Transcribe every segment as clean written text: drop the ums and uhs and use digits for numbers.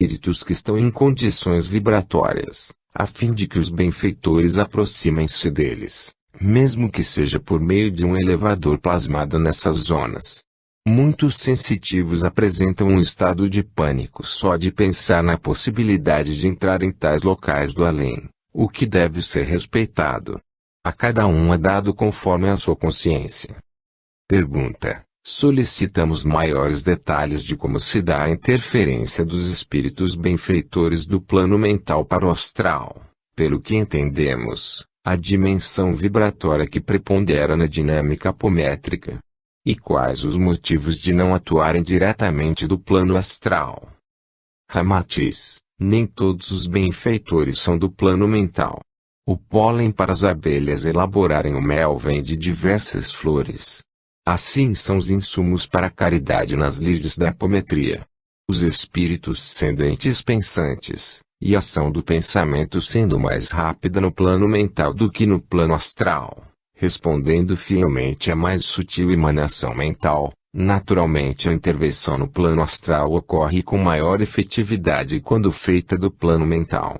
espíritos que estão em condições vibratórias, a fim de que os benfeitores aproximem-se deles, mesmo que seja por meio de um elevador plasmado nessas zonas. Muitos sensitivos apresentam um estado de pânico só de pensar na possibilidade de entrar em tais locais do além, o que deve ser respeitado. A cada um é dado conforme a sua consciência. Pergunta: solicitamos maiores detalhes de como se dá a interferência dos espíritos benfeitores do plano mental para o astral. Pelo que entendemos, a dimensão vibratória que prepondera na dinâmica apométrica. E quais os motivos de não atuarem diretamente do plano astral? Ramatiz: nem todos os benfeitores são do plano mental. O pólen para as abelhas elaborarem o mel vem de diversas flores. Assim são os insumos para a caridade nas lides da apometria. Os espíritos sendo entes pensantes, e a ação do pensamento sendo mais rápida no plano mental do que no plano astral, respondendo fielmente à mais sutil emanação mental, naturalmente a intervenção no plano astral ocorre com maior efetividade quando feita do plano mental.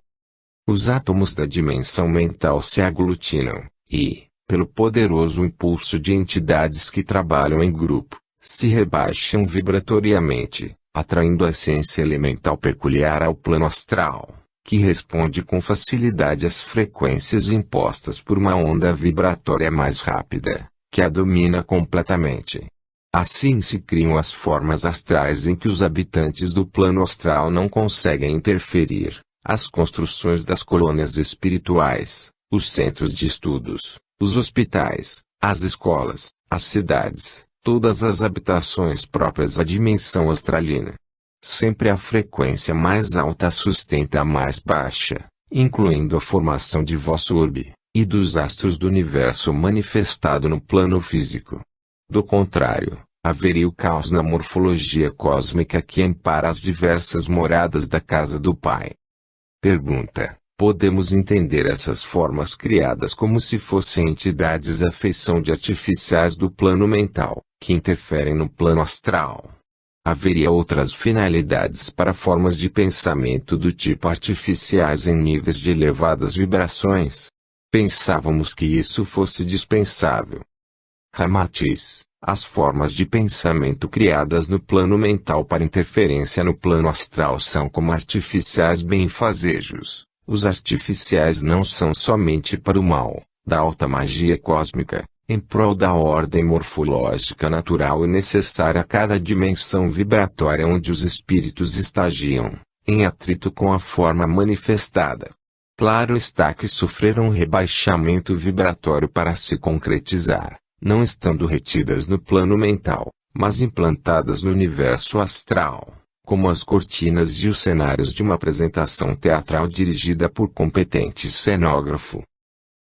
Os átomos da dimensão mental se aglutinam, e, pelo poderoso impulso de entidades que trabalham em grupo, se rebaixam vibratoriamente, atraindo a essência elemental peculiar ao plano astral, que responde com facilidade às frequências impostas por uma onda vibratória mais rápida, que a domina completamente. Assim se criam as formas astrais em que os habitantes do plano astral não conseguem interferir, as construções das colônias espirituais, os centros de estudos, os hospitais, as escolas, as cidades, todas as habitações próprias à dimensão astralina. Sempre a frequência mais alta sustenta a mais baixa, incluindo a formação de vosso orbe, e dos astros do universo manifestado no plano físico. Do contrário, haveria o caos na morfologia cósmica que ampara as diversas moradas da casa do Pai. Pergunta: podemos entender essas formas criadas como se fossem entidades à feição de artificiais do plano mental, que interferem no plano astral? Haveria outras finalidades para formas de pensamento do tipo artificiais em níveis de elevadas vibrações? Pensávamos que isso fosse dispensável. Ramatiz: as formas de pensamento criadas no plano mental para interferência no plano astral são como artificiais benfazejos. Os artificiais não são somente para o mal, da alta magia cósmica, em prol da ordem morfológica natural e necessária a cada dimensão vibratória onde os espíritos estagiam, em atrito com a forma manifestada. Claro está que sofreram um rebaixamento vibratório para se concretizar, não estando retidas no plano mental, mas implantadas no universo astral, como as cortinas e os cenários de uma apresentação teatral dirigida por competente cenógrafo.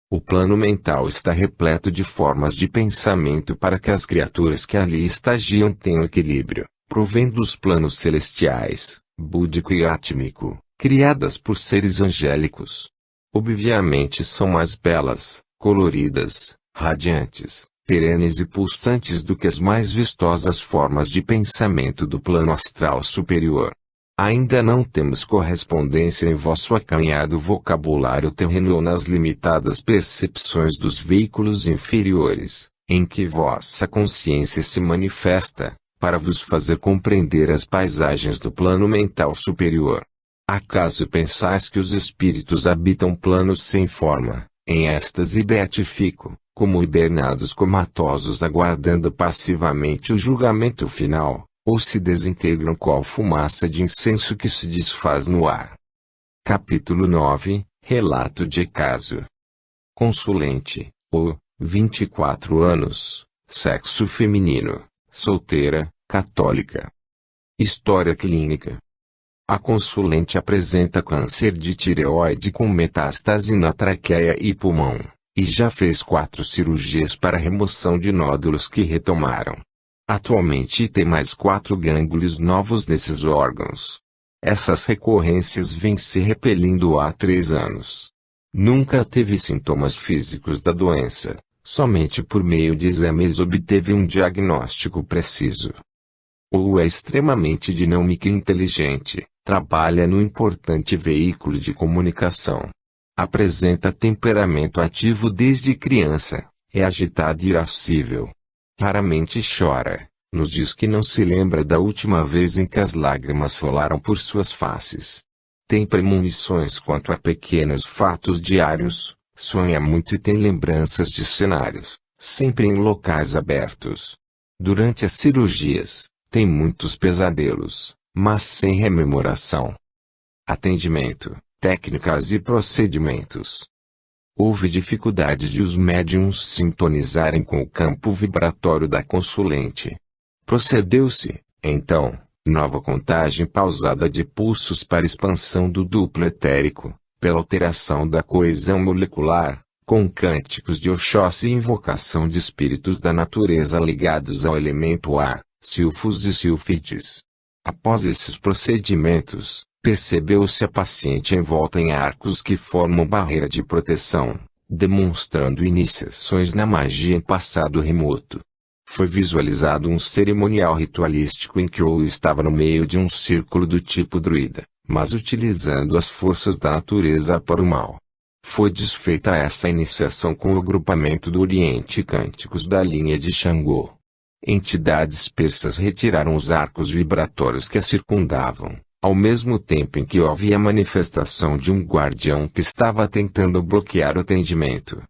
O plano mental está repleto de formas de pensamento para que as criaturas que ali estagiam tenham equilíbrio, provém dos planos celestiais, búdico e átmico, criadas por seres angélicos. Obviamente são mais belas, coloridas, radiantes, perenes e pulsantes do que as mais vistosas formas de pensamento do plano astral superior. Ainda não temos correspondência em vosso acanhado vocabulário terreno ou nas limitadas percepções dos veículos inferiores, em que vossa consciência se manifesta, para vos fazer compreender as paisagens do plano mental superior. Acaso pensais que os espíritos habitam planos sem forma, em êxtase beatifico, como hibernados comatosos aguardando passivamente o julgamento final? Ou se desintegram qual fumaça de incenso que se desfaz no ar? Capítulo 9, Relato de caso. Consulente, o, 24 anos, sexo feminino, solteira, católica. História clínica. A consulente apresenta câncer de tireoide com metástase na traqueia e pulmão, e já fez 4 cirurgias para remoção de nódulos que retomaram. Atualmente tem mais 4 gânglios novos nesses órgãos. Essas recorrências vêm se repelindo há 3 anos. Nunca teve sintomas físicos da doença, somente por meio de exames obteve um diagnóstico preciso. Ou é extremamente dinâmica e inteligente, trabalha no importante veículo de comunicação. Apresenta temperamento ativo desde criança, é agitada e irascível. Raramente chora, nos diz que não se lembra da última vez em que as lágrimas rolaram por suas faces. Tem premonições quanto a pequenos fatos diários, sonha muito e tem lembranças de cenários, sempre em locais abertos. Durante as cirurgias, tem muitos pesadelos, mas sem rememoração. Atendimento, técnicas e procedimentos. Houve dificuldade de os médiuns sintonizarem com o campo vibratório da consulente. Procedeu-se, então, nova contagem pausada de pulsos para expansão do duplo etérico, pela alteração da coesão molecular, com cânticos de Oxóssi e invocação de espíritos da natureza ligados ao elemento ar, silfos e silfides. Após esses procedimentos, percebeu-se a paciente envolta em arcos que formam barreira de proteção, demonstrando iniciações na magia em passado remoto. Foi visualizado um cerimonial ritualístico em que Ou estava no meio de um círculo do tipo druida, mas utilizando as forças da natureza para o mal. Foi desfeita essa iniciação com o agrupamento do Oriente e cânticos da linha de Xangô. Entidades persas retiraram os arcos vibratórios que a circundavam, ao mesmo tempo em que houve a manifestação de um guardião que estava tentando bloquear o atendimento.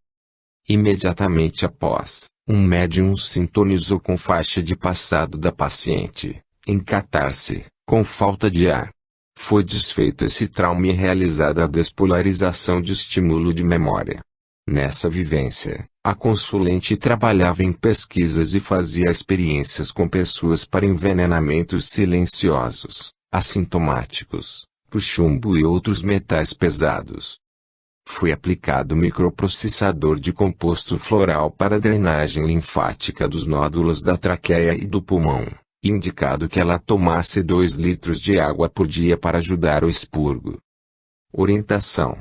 Imediatamente após, um médium sintonizou com faixa de passado da paciente, em catarse, com falta de ar. Foi desfeito esse trauma e realizada a despolarização de estímulo de memória. Nessa vivência, a consulente trabalhava em pesquisas e fazia experiências com pessoas para envenenamentos silenciosos, assintomáticos, por chumbo e outros metais pesados. Foi aplicado microprocessador de composto floral para drenagem linfática dos nódulos da traqueia e do pulmão, e indicado que ela tomasse 2 litros de água por dia para ajudar o expurgo. Orientação.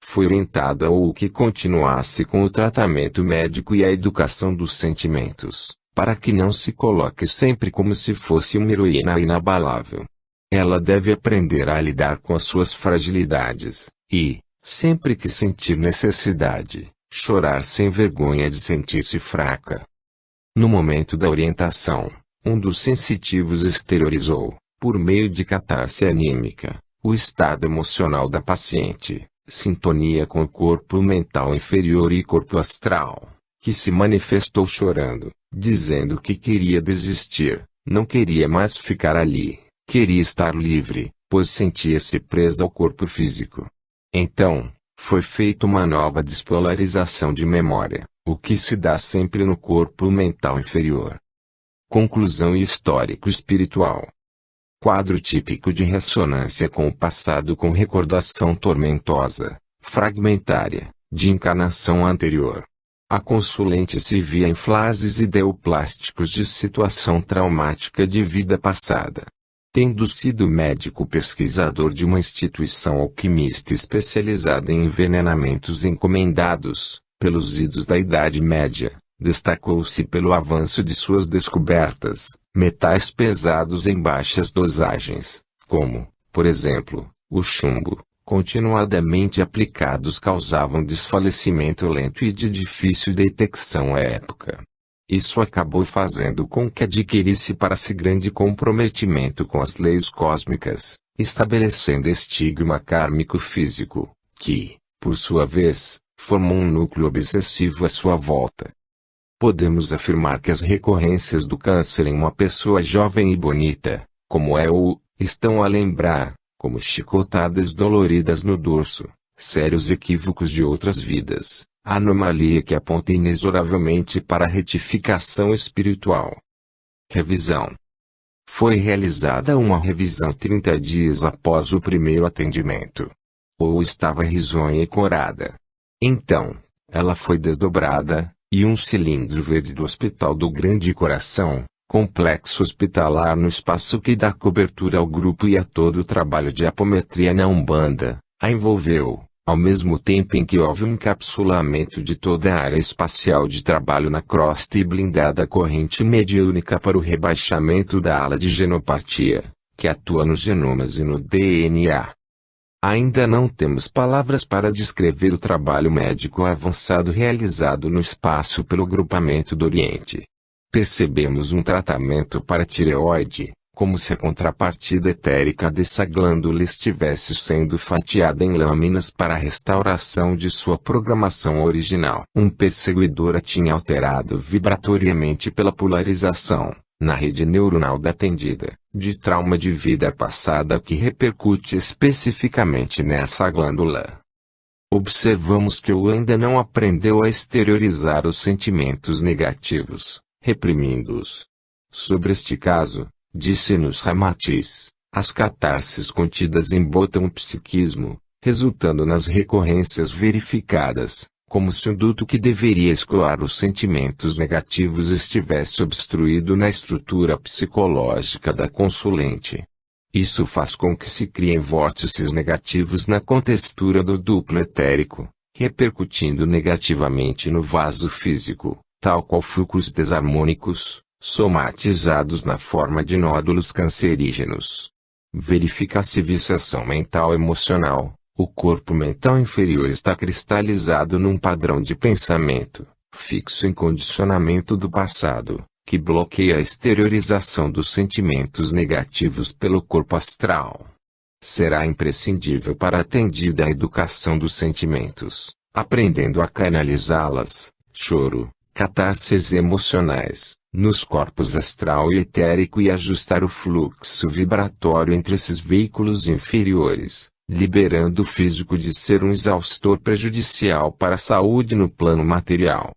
Foi orientada ou que continuasse com o tratamento médico e a educação dos sentimentos, para que não se coloque sempre como se fosse uma heroína inabalável. Ela deve aprender a lidar com as suas fragilidades, e, sempre que sentir necessidade, chorar sem vergonha de sentir-se fraca. No momento da orientação, um dos sensitivos exteriorizou, por meio de catarse anímica, o estado emocional da paciente, sintonia com o corpo mental inferior e corpo astral, que se manifestou chorando, dizendo que queria desistir, não queria mais ficar ali, queria estar livre, pois sentia-se presa ao corpo físico. Então, foi feita uma nova despolarização de memória, o que se dá sempre no corpo mental inferior. Conclusão e histórico espiritual. Quadro típico de ressonância com o passado com recordação tormentosa, fragmentária, de encarnação anterior. A consulente se via em flases ideoplásticos de situação traumática de vida passada. Tendo sido médico pesquisador de uma instituição alquimista especializada em envenenamentos encomendados, pelos idos da Idade Média, destacou-se pelo avanço de suas descobertas, metais pesados em baixas dosagens, como, por exemplo, o chumbo, continuadamente aplicados causavam desfalecimento lento e de difícil detecção à época. Isso acabou fazendo com que adquirisse para si grande comprometimento com as leis cósmicas, estabelecendo estigma kármico físico, que, por sua vez, formou um núcleo obsessivo à sua volta. Podemos afirmar que as recorrências do câncer em uma pessoa jovem e bonita, como é ou, estão a lembrar, como chicotadas doloridas no dorso, sérios equívocos de outras vidas. Anomalia que aponta inexoravelmente para a retificação espiritual. Revisão. Foi realizada uma revisão 30 dias após o primeiro atendimento. Ou estava risonha e corada. Então, ela foi desdobrada, e um cilindro verde do Hospital do Grande Coração, complexo hospitalar no espaço que dá cobertura ao grupo e a todo o trabalho de apometria na Umbanda, a envolveu, Ao mesmo tempo em que houve um encapsulamento de toda a área espacial de trabalho na crosta e blindada corrente mediúnica para o rebaixamento da ala de genopatia, que atua nos genomas e no DNA. Ainda não temos palavras para descrever o trabalho médico avançado realizado no espaço pelo Grupamento do Oriente. Percebemos um tratamento para a tireoide, como se a contrapartida etérica dessa glândula estivesse sendo fatiada em lâminas para a restauração de sua programação original. Um perseguidor a tinha alterado vibratoriamente pela polarização, na rede neuronal da atendida, de trauma de vida passada que repercute especificamente nessa glândula. Observamos que o ainda não aprendeu a exteriorizar os sentimentos negativos, reprimindo-os. Sobre este caso, disse-nos Ramatiz, as catarses contidas embotam o psiquismo, resultando nas recorrências verificadas, como se um duto que deveria escoar os sentimentos negativos estivesse obstruído na estrutura psicológica da consulente. Isso faz com que se criem vórtices negativos na contextura do duplo etérico, repercutindo negativamente no vaso físico, tal qual fulcros desarmônicos, somatizados na forma de nódulos cancerígenos. Verifica-se viciação mental-emocional. O corpo mental inferior está cristalizado num padrão de pensamento, fixo em condicionamento do passado, que bloqueia a exteriorização dos sentimentos negativos pelo corpo astral. Será imprescindível para a atendida a educação dos sentimentos, aprendendo a canalizá-las, choro, catarses emocionais, nos corpos astral e etérico e ajustar o fluxo vibratório entre esses veículos inferiores, liberando o físico de ser um exaustor prejudicial para a saúde no plano material.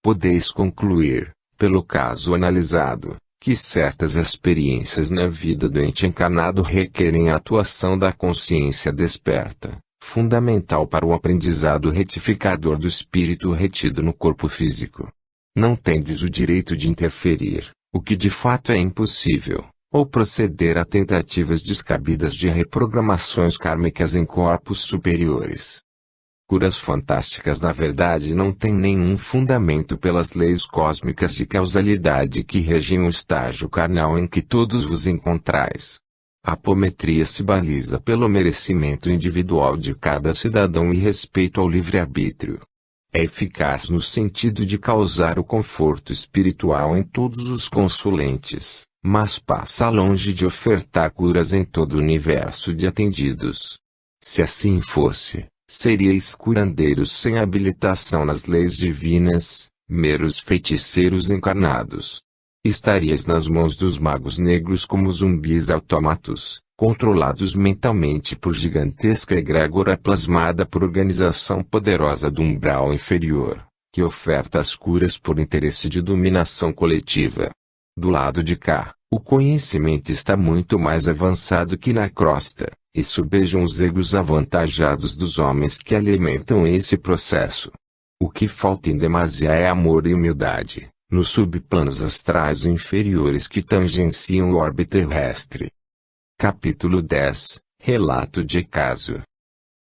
Podeis concluir, pelo caso analisado, que certas experiências na vida do ente encarnado requerem a atuação da consciência desperta, fundamental para o aprendizado retificador do espírito retido no corpo físico. Não tendes o direito de interferir, o que de fato é impossível, ou proceder a tentativas descabidas de reprogramações kármicas em corpos superiores. Curas fantásticas na verdade não têm nenhum fundamento pelas leis cósmicas de causalidade que regem o estágio carnal em que todos vos encontrais. A apometria se baliza pelo merecimento individual de cada cidadão e respeito ao livre-arbítrio. É eficaz no sentido de causar o conforto espiritual em todos os consulentes, mas passa longe de ofertar curas em todo o universo de atendidos. Se assim fosse, seríeis curandeiros sem habilitação nas leis divinas, meros feiticeiros encarnados. Estaríeis nas mãos dos magos negros como zumbis autômatos, controlados mentalmente por gigantesca egrégora plasmada por organização poderosa do umbral inferior, que oferta as curas por interesse de dominação coletiva. Do lado de cá, o conhecimento está muito mais avançado que na crosta, e subejam os egos avantajados dos homens que alimentam esse processo. O que falta em demasia é amor e humildade, nos subplanos astrais inferiores que tangenciam o orbe terrestre. Capítulo 10 Relato de caso.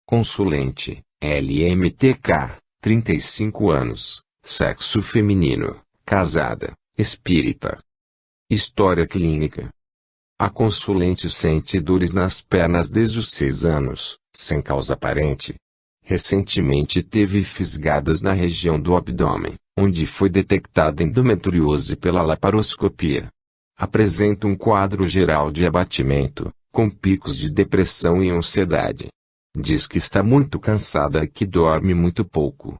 Consulente, LMTK, 35 anos, sexo feminino, casada, espírita. História clínica. A consulente sente dores nas pernas desde os 6 anos, sem causa aparente. Recentemente teve fisgadas na região do abdômen, onde foi detectada endometriose pela laparoscopia. Apresenta um quadro geral de abatimento, com picos de depressão e ansiedade. Diz que está muito cansada e que dorme muito pouco.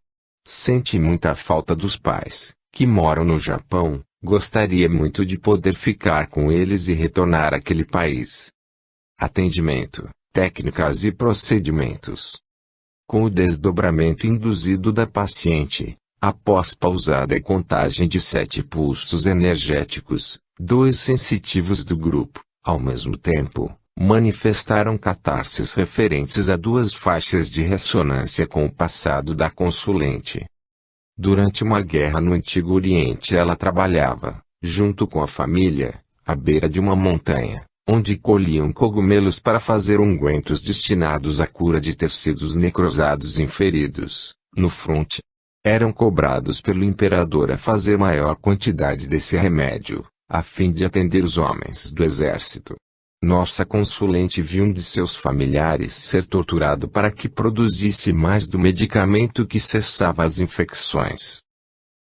Sente muita falta dos pais, que moram no Japão, gostaria muito de poder ficar com eles e retornar àquele país. Atendimento, técnicas e procedimentos. Com o desdobramento induzido da paciente, após pausada e contagem de 7 pulsos energéticos, 2 sensitivos do grupo, ao mesmo tempo, manifestaram catarses referentes a 2 faixas de ressonância com o passado da consulente. Durante uma guerra no Antigo Oriente ela trabalhava, junto com a família, à beira de uma montanha, onde colhiam cogumelos para fazer ungüentos destinados à cura de tecidos necrosados e feridos, no fronte. Eram cobrados pelo imperador a fazer maior quantidade desse remédio, a fim de atender os homens do exército. Nossa consulente viu um de seus familiares ser torturado para que produzisse mais do medicamento que cessava as infecções.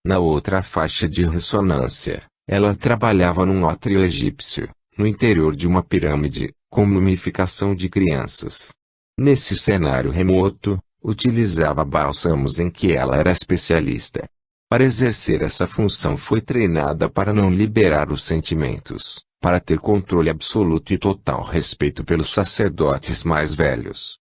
Na outra faixa de ressonância, ela trabalhava num átrio egípcio, no interior de uma pirâmide, com mumificação de crianças. Nesse cenário remoto, utilizava bálsamos em que ela era especialista. Para exercer essa função foi treinada para não liberar os sentimentos, para ter controle absoluto e total respeito pelos sacerdotes mais velhos.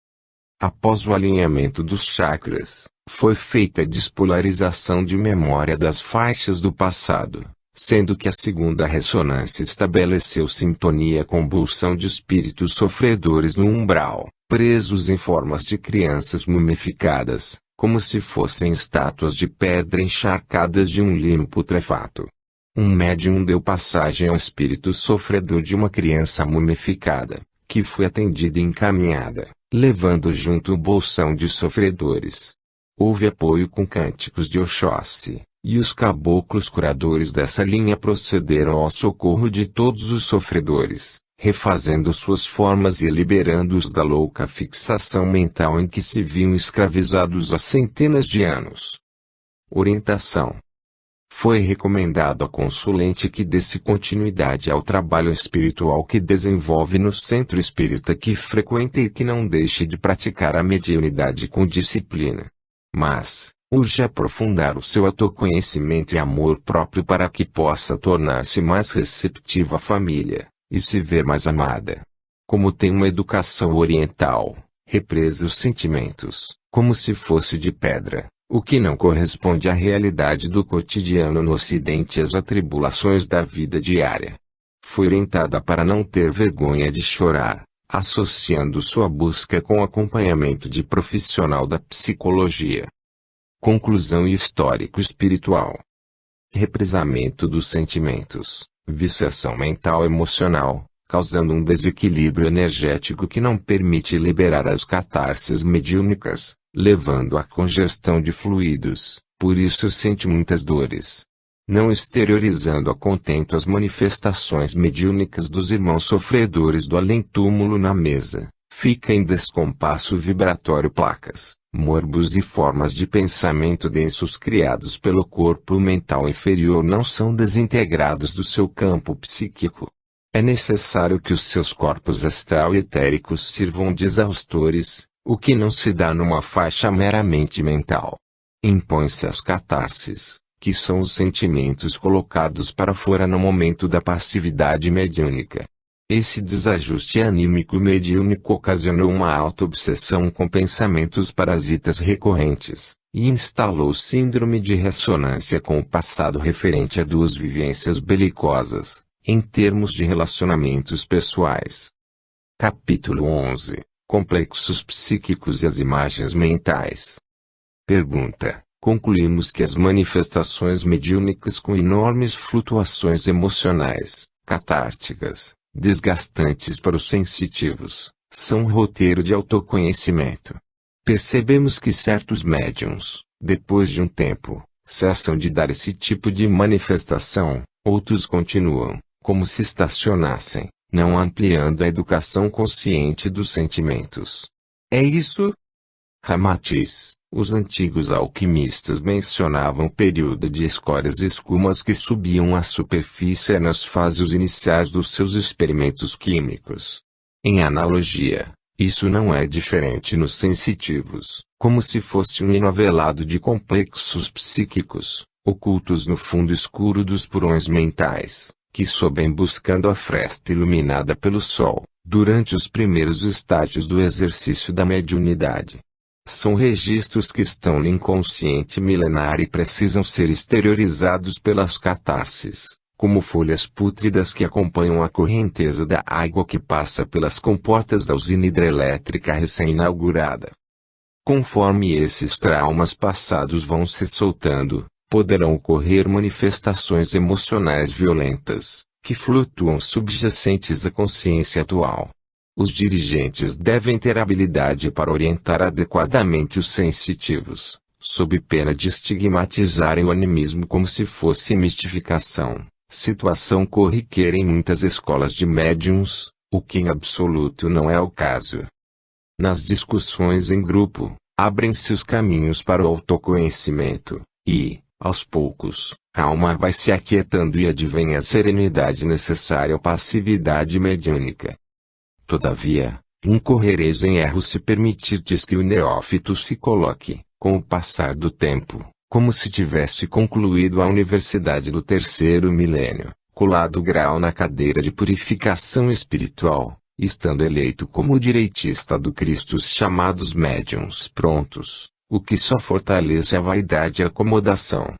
Após o alinhamento dos chakras, foi feita a despolarização de memória das faixas do passado, sendo que a segunda ressonância estabeleceu sintonia com pulsão de espíritos sofredores no umbral, presos em formas de crianças mumificadas, como se fossem estátuas de pedra encharcadas de um limo putrefato. Um médium deu passagem ao espírito sofredor de uma criança mumificada, que foi atendida e encaminhada, levando junto o bolsão de sofredores. Houve apoio com cânticos de Oxóssi, e os caboclos curadores dessa linha procederam ao socorro de todos os sofredores, refazendo suas formas e liberando-os da louca fixação mental em que se viam escravizados há centenas de anos. Orientação. Foi recomendado à consulente que desse continuidade ao trabalho espiritual que desenvolve no centro espírita que frequenta e que não deixe de praticar a mediunidade com disciplina. Mas, urge aprofundar o seu autoconhecimento e amor próprio para que possa tornar-se mais receptiva à família, e se ver mais amada. Como tem uma educação oriental, represa os sentimentos, como se fosse de pedra. O que não corresponde à realidade do cotidiano no Ocidente e às atribulações da vida diária. Foi orientada para não ter vergonha de chorar, associando sua busca com acompanhamento de profissional da psicologia. Conclusão histórico-espiritual. Represamento dos sentimentos, viciação mental emocional, causando um desequilíbrio energético que não permite liberar as catarses mediúnicas, levando à congestão de fluidos, por isso sente muitas dores. Não exteriorizando a contento as manifestações mediúnicas dos irmãos sofredores do além-túmulo na mesa, fica em descompasso vibratório placas, morbos e formas de pensamento densos criados pelo corpo mental inferior não são desintegrados do seu campo psíquico. É necessário que os seus corpos astral e etéricos sirvam de exaustores, o que não se dá numa faixa meramente mental. Impõe-se as catarses, que são os sentimentos colocados para fora no momento da passividade mediúnica. Esse desajuste anímico mediúnico ocasionou uma auto-obsessão com pensamentos parasitas recorrentes, e instalou síndrome de ressonância com o passado referente a duas vivências belicosas, em termos de relacionamentos pessoais. Capítulo 11. Complexos psíquicos e as imagens mentais. Pergunta. Concluímos que as manifestações mediúnicas com enormes flutuações emocionais, catárticas, desgastantes para os sensitivos, são um roteiro de autoconhecimento. Percebemos que certos médiuns, depois de um tempo, cessam de dar esse tipo de manifestação, outros continuam, como se estacionassem, não ampliando a educação consciente dos sentimentos. É isso? Ramatiz, os antigos alquimistas mencionavam o período de escórias e escumas que subiam à superfície nas fases iniciais dos seus experimentos químicos. Em analogia, isso não é diferente nos sensitivos, como se fosse um enovelado de complexos psíquicos, ocultos no fundo escuro dos porões mentais, que sobem buscando a fresta iluminada pelo sol, durante os primeiros estágios do exercício da mediunidade. São registros que estão no inconsciente milenar e precisam ser exteriorizados pelas catarses, como folhas pútridas que acompanham a correnteza da água que passa pelas comportas da usina hidrelétrica recém-inaugurada. Conforme esses traumas passados vão se soltando, poderão ocorrer manifestações emocionais violentas, que flutuam subjacentes à consciência atual. Os dirigentes devem ter habilidade para orientar adequadamente os sensitivos, sob pena de estigmatizarem o animismo como se fosse mistificação, situação corriqueira em muitas escolas de médiuns, o que em absoluto não é o caso. Nas discussões em grupo, abrem-se os caminhos para o autoconhecimento, e, aos poucos, a alma vai se aquietando e advém a serenidade necessária à passividade mediúnica. Todavia, incorrereis em erro se permitirdes que o neófito se coloque, com o passar do tempo, como se tivesse concluído a universidade do terceiro milênio, colado grau na cadeira de purificação espiritual, estando eleito como direitista do Cristo os chamados médiuns prontos, o que só fortalece a vaidade e a acomodação.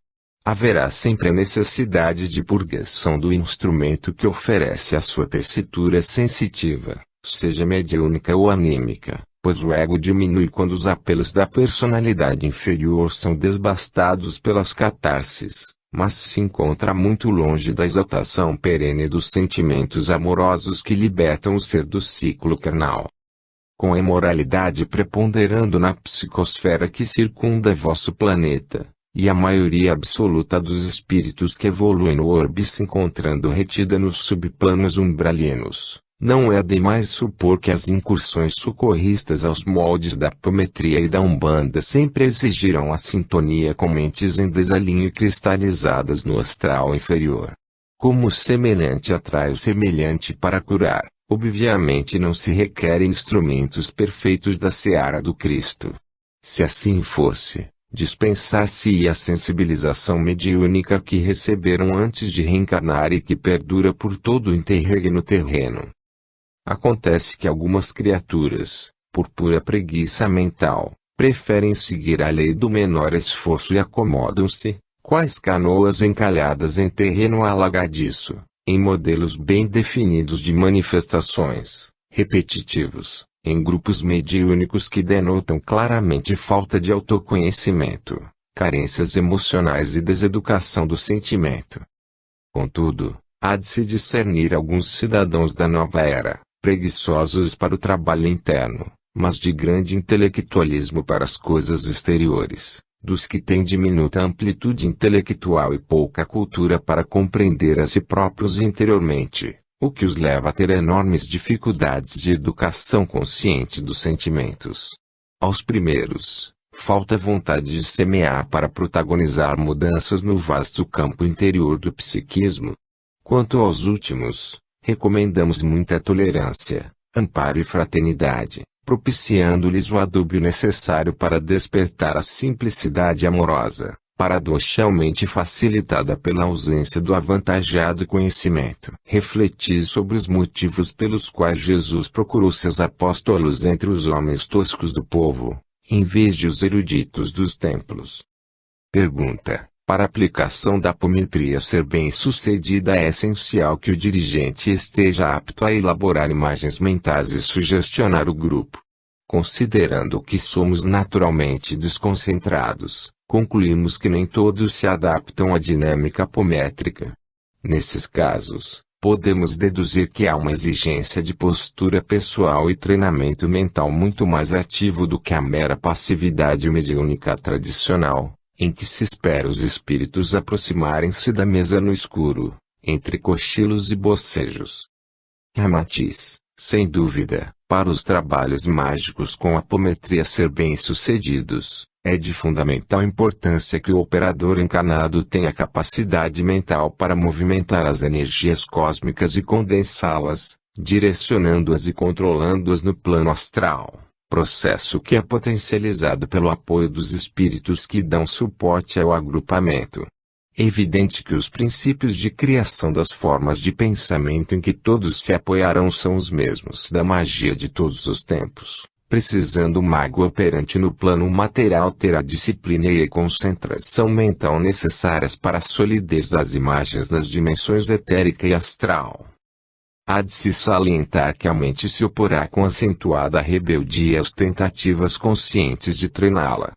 Haverá sempre a necessidade de purgação do instrumento que oferece a sua tessitura sensitiva, seja mediúnica ou anímica, pois o ego diminui quando os apelos da personalidade inferior são desbastados pelas catarses, mas se encontra muito longe da exaltação perene dos sentimentos amorosos que libertam o ser do ciclo carnal. Com a imoralidade preponderando na psicosfera que circunda vosso planeta, e a maioria absoluta dos espíritos que evoluem no orbe se encontrando retida nos subplanos umbralinos, não é demais supor que as incursões socorristas aos moldes da apometria e da umbanda sempre exigirão a sintonia com mentes em desalinho e cristalizadas no astral inferior. Como o semelhante atrai o semelhante para curar, obviamente não se requerem instrumentos perfeitos da seara do Cristo. Se assim fosse, dispensar-se-ia a sensibilização mediúnica que receberam antes de reencarnar e que perdura por todo o interregno terreno. Acontece que algumas criaturas, por pura preguiça mental, preferem seguir a lei do menor esforço e acomodam-se, quais canoas encalhadas em terreno alagadiço, em modelos bem definidos de manifestações, repetitivos, em grupos mediúnicos que denotam claramente falta de autoconhecimento, carências emocionais e deseducação do sentimento. Contudo, há de se discernir alguns cidadãos da nova era, preguiçosos para o trabalho interno, mas de grande intelectualismo para as coisas exteriores, dos que têm diminuta amplitude intelectual e pouca cultura para compreender a si próprios interiormente, o que os leva a ter enormes dificuldades de educação consciente dos sentimentos. Aos primeiros, falta vontade de semear para protagonizar mudanças no vasto campo interior do psiquismo. Quanto aos últimos, recomendamos muita tolerância, amparo e fraternidade, propiciando-lhes o adúbio necessário para despertar a simplicidade amorosa, paradoxalmente facilitada pela ausência do avantajado conhecimento. Refletis sobre os motivos pelos quais Jesus procurou seus apóstolos entre os homens toscos do povo, em vez de os eruditos dos templos. Pergunta: para a aplicação da apometria ser bem-sucedida é essencial que o dirigente esteja apto a elaborar imagens mentais e sugestionar o grupo. Considerando que somos naturalmente desconcentrados, concluímos que nem todos se adaptam à dinâmica apométrica. Nesses casos, podemos deduzir que há uma exigência de postura pessoal e treinamento mental muito mais ativo do que a mera passividade mediúnica tradicional, em que se espera os espíritos aproximarem-se da mesa no escuro, entre cochilos e bocejos. Ramatiz, sem dúvida, para os trabalhos mágicos com apometria ser bem-sucedidos, é de fundamental importância que o operador encarnado tenha capacidade mental para movimentar as energias cósmicas e condensá-las, direcionando-as e controlando-as no plano astral. Processo que é potencializado pelo apoio dos espíritos que dão suporte ao agrupamento. É evidente que os princípios de criação das formas de pensamento em que todos se apoiarão são os mesmos da magia de todos os tempos, precisando o mago operante no plano material ter a disciplina e a concentração mental necessárias para a solidez das imagens nas dimensões etérica e astral. Há de se salientar que a mente se oporá com acentuada rebeldia às tentativas conscientes de treiná-la.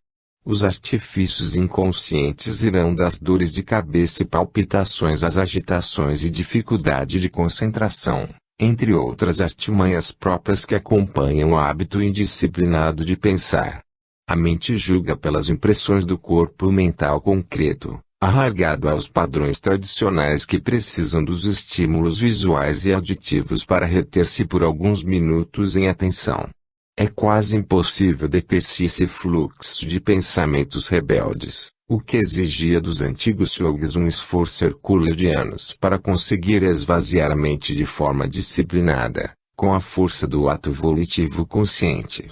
Os artifícios inconscientes irão das dores de cabeça e palpitações às agitações e dificuldade de concentração, entre outras artimanhas próprias que acompanham o hábito indisciplinado de pensar. A mente julga pelas impressões do corpo mental concreto, arraigado aos padrões tradicionais que precisam dos estímulos visuais e auditivos para reter-se por alguns minutos em atenção. É quase impossível deter-se esse fluxo de pensamentos rebeldes, o que exigia dos antigos yogis um esforço hercúleo de anos para conseguir esvaziar a mente de forma disciplinada, com a força do ato volitivo consciente.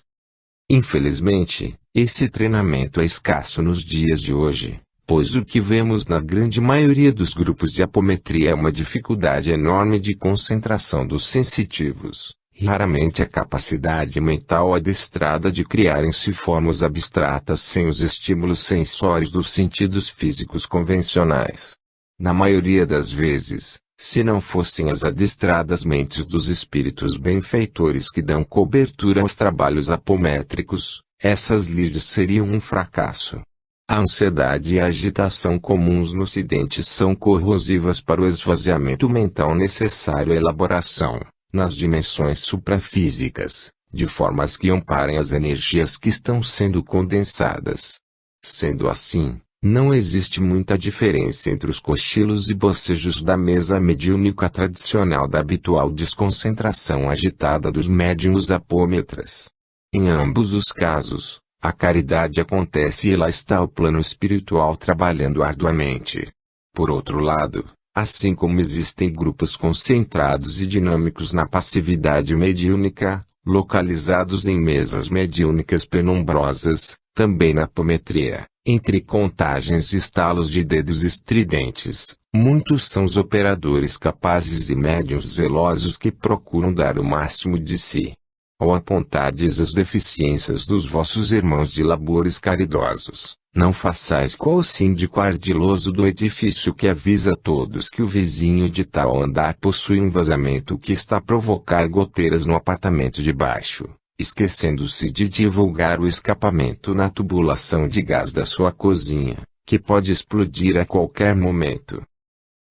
Infelizmente, esse treinamento é escasso nos dias de hoje, pois o que vemos na grande maioria dos grupos de apometria é uma dificuldade enorme de concentração dos sensitivos. Raramente a capacidade mental adestrada de criarem-se formas abstratas sem os estímulos sensórios dos sentidos físicos convencionais. Na maioria das vezes, se não fossem as adestradas mentes dos espíritos benfeitores que dão cobertura aos trabalhos apométricos, essas lides seriam um fracasso. A ansiedade e a agitação comuns no Ocidente são corrosivas para o esvaziamento mental necessário à elaboração, nas dimensões suprafísicas, de formas que amparem as energias que estão sendo condensadas. Sendo assim, não existe muita diferença entre os cochilos e bocejos da mesa mediúnica tradicional da habitual desconcentração agitada dos médiuns apômetras. Em ambos os casos, a caridade acontece e lá está o plano espiritual trabalhando arduamente. Por outro lado, assim como existem grupos concentrados e dinâmicos na passividade mediúnica, localizados em mesas mediúnicas penumbrosas, também na apometria, entre contagens e estalos de dedos estridentes, muitos são os operadores capazes e médiuns zelosos que procuram dar o máximo de si. Ao apontardes as deficiências dos vossos irmãos de labores caridosos, não façais qual o síndico ardiloso do edifício que avisa a todos que o vizinho de tal andar possui um vazamento que está a provocar goteiras no apartamento de baixo, esquecendo-se de divulgar o escapamento na tubulação de gás da sua cozinha, que pode explodir a qualquer momento.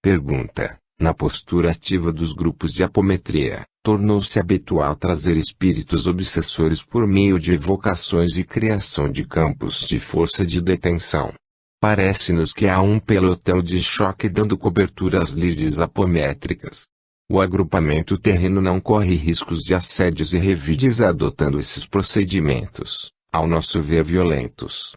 Pergunta: na postura ativa dos grupos de apometria, tornou-se habitual trazer espíritos obsessores por meio de evocações e criação de campos de força de detenção. Parece-nos que há um pelotão de choque dando cobertura às lides apométricas. O agrupamento terreno não corre riscos de assédios e revides adotando esses procedimentos, ao nosso ver violentos.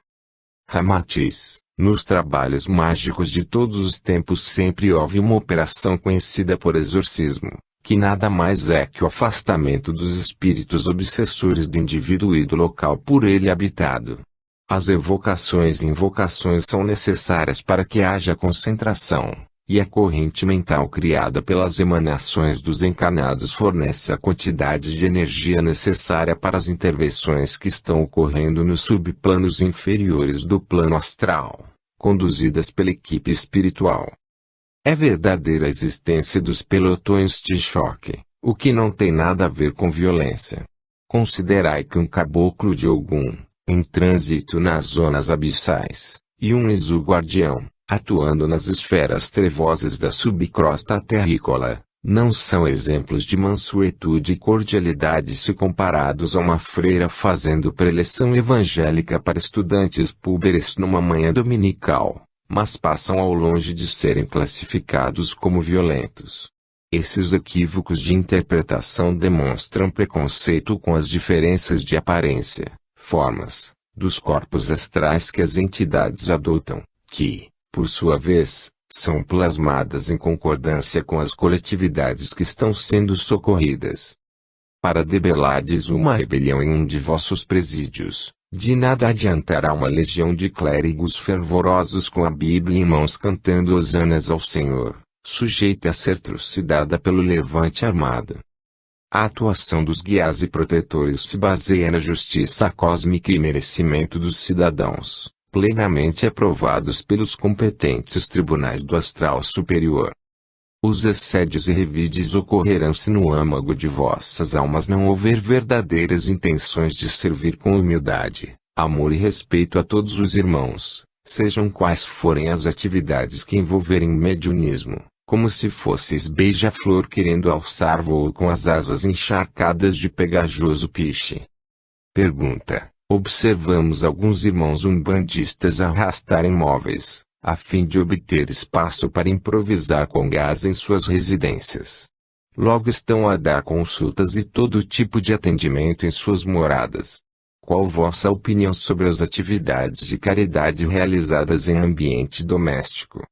Ramatiz: nos trabalhos mágicos de todos os tempos sempre houve uma operação conhecida por exorcismo, que nada mais é que o afastamento dos espíritos obsessores do indivíduo e do local por ele habitado. As evocações e invocações são necessárias para que haja concentração, e a corrente mental criada pelas emanações dos encarnados fornece a quantidade de energia necessária para as intervenções que estão ocorrendo nos subplanos inferiores do plano astral, conduzidas pela equipe espiritual. É verdadeira a existência dos pelotões de choque, o que não tem nada a ver com violência. Considerai que um caboclo de Ogum, em trânsito nas zonas abissais, e um Exu guardião, atuando nas esferas trevosas da subcrosta terrícola, não são exemplos de mansuetude e cordialidade se comparados a uma freira fazendo preleção evangélica para estudantes púberes numa manhã dominical, mas passam ao longe de serem classificados como violentos. Esses equívocos de interpretação demonstram preconceito com as diferenças de aparência, formas, dos corpos astrais que as entidades adotam, que, por sua vez, são plasmadas em concordância com as coletividades que estão sendo socorridas. Para debelardes uma rebelião em um de vossos presídios, de nada adiantará uma legião de clérigos fervorosos com a Bíblia em mãos cantando hosanas ao Senhor, sujeita a ser trucidada pelo levante armado. A atuação dos guias e protetores se baseia na justiça cósmica e merecimento dos cidadãos, plenamente aprovados pelos competentes tribunais do astral superior. Os assédios e revides ocorrerão se no âmago de vossas almas não houver verdadeiras intenções de servir com humildade, Amor e respeito a todos os irmãos, sejam quais forem as atividades que envolverem mediunismo, como se fosseis beija-flor querendo alçar voo com as asas encharcadas de pegajoso piche. Pergunta: observamos alguns irmãos umbandistas arrastarem móveis, a fim de obter espaço para improvisar com gás em suas residências. Logo estão a dar consultas e todo tipo de atendimento em suas moradas. Qual vossa opinião sobre as atividades de caridade realizadas em ambiente doméstico?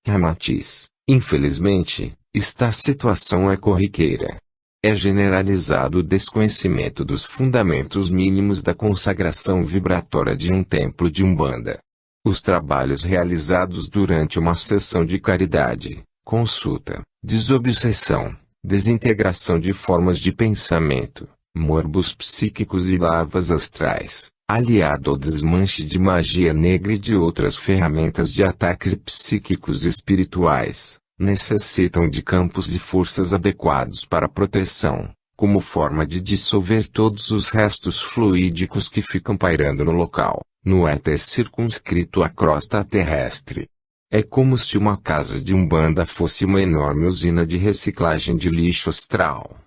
Ramatiz: infelizmente, esta situação é corriqueira. É generalizado o desconhecimento dos fundamentos mínimos da consagração vibratória de um templo de Umbanda. Os trabalhos realizados durante uma sessão de caridade, consulta, desobsessão, desintegração de formas de pensamento, morbos psíquicos e larvas astrais, aliado ao desmanche de magia negra e de outras ferramentas de ataques psíquicos e espirituais, necessitam de campos e forças adequados para proteção, como forma de dissolver todos os restos fluídicos que ficam pairando no local, no éter circunscrito à crosta terrestre. É como se uma casa de Umbanda fosse uma enorme usina de reciclagem de lixo astral.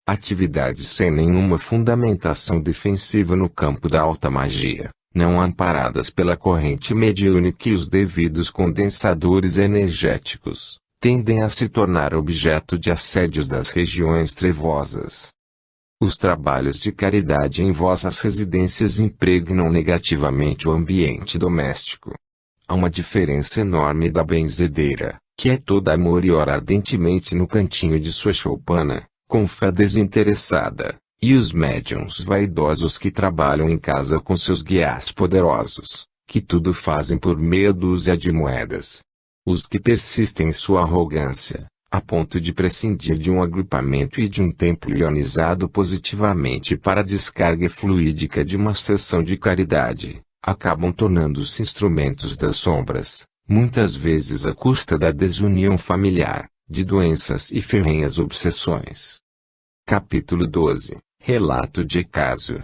Atividades sem nenhuma fundamentação defensiva no campo da alta magia, não amparadas pela corrente mediúnica e os devidos condensadores energéticos, tendem a se tornar objeto de assédios das regiões trevosas. Os trabalhos de caridade em vossas residências impregnam negativamente o ambiente doméstico. Há uma diferença enorme da benzedeira, que é toda amor e ora ardentemente no cantinho de sua choupana, com fé desinteressada, e os médiuns vaidosos que trabalham em casa com seus guias poderosos, que tudo fazem por meia dúzia de moedas. Os que persistem em sua arrogância, a ponto de prescindir de um agrupamento e de um templo ionizado positivamente para a descarga fluídica de uma sessão de caridade, acabam tornando-se instrumentos das sombras, muitas vezes à custa da desunião familiar, de doenças e ferrenhas obsessões. Capítulo 12. Relato de caso.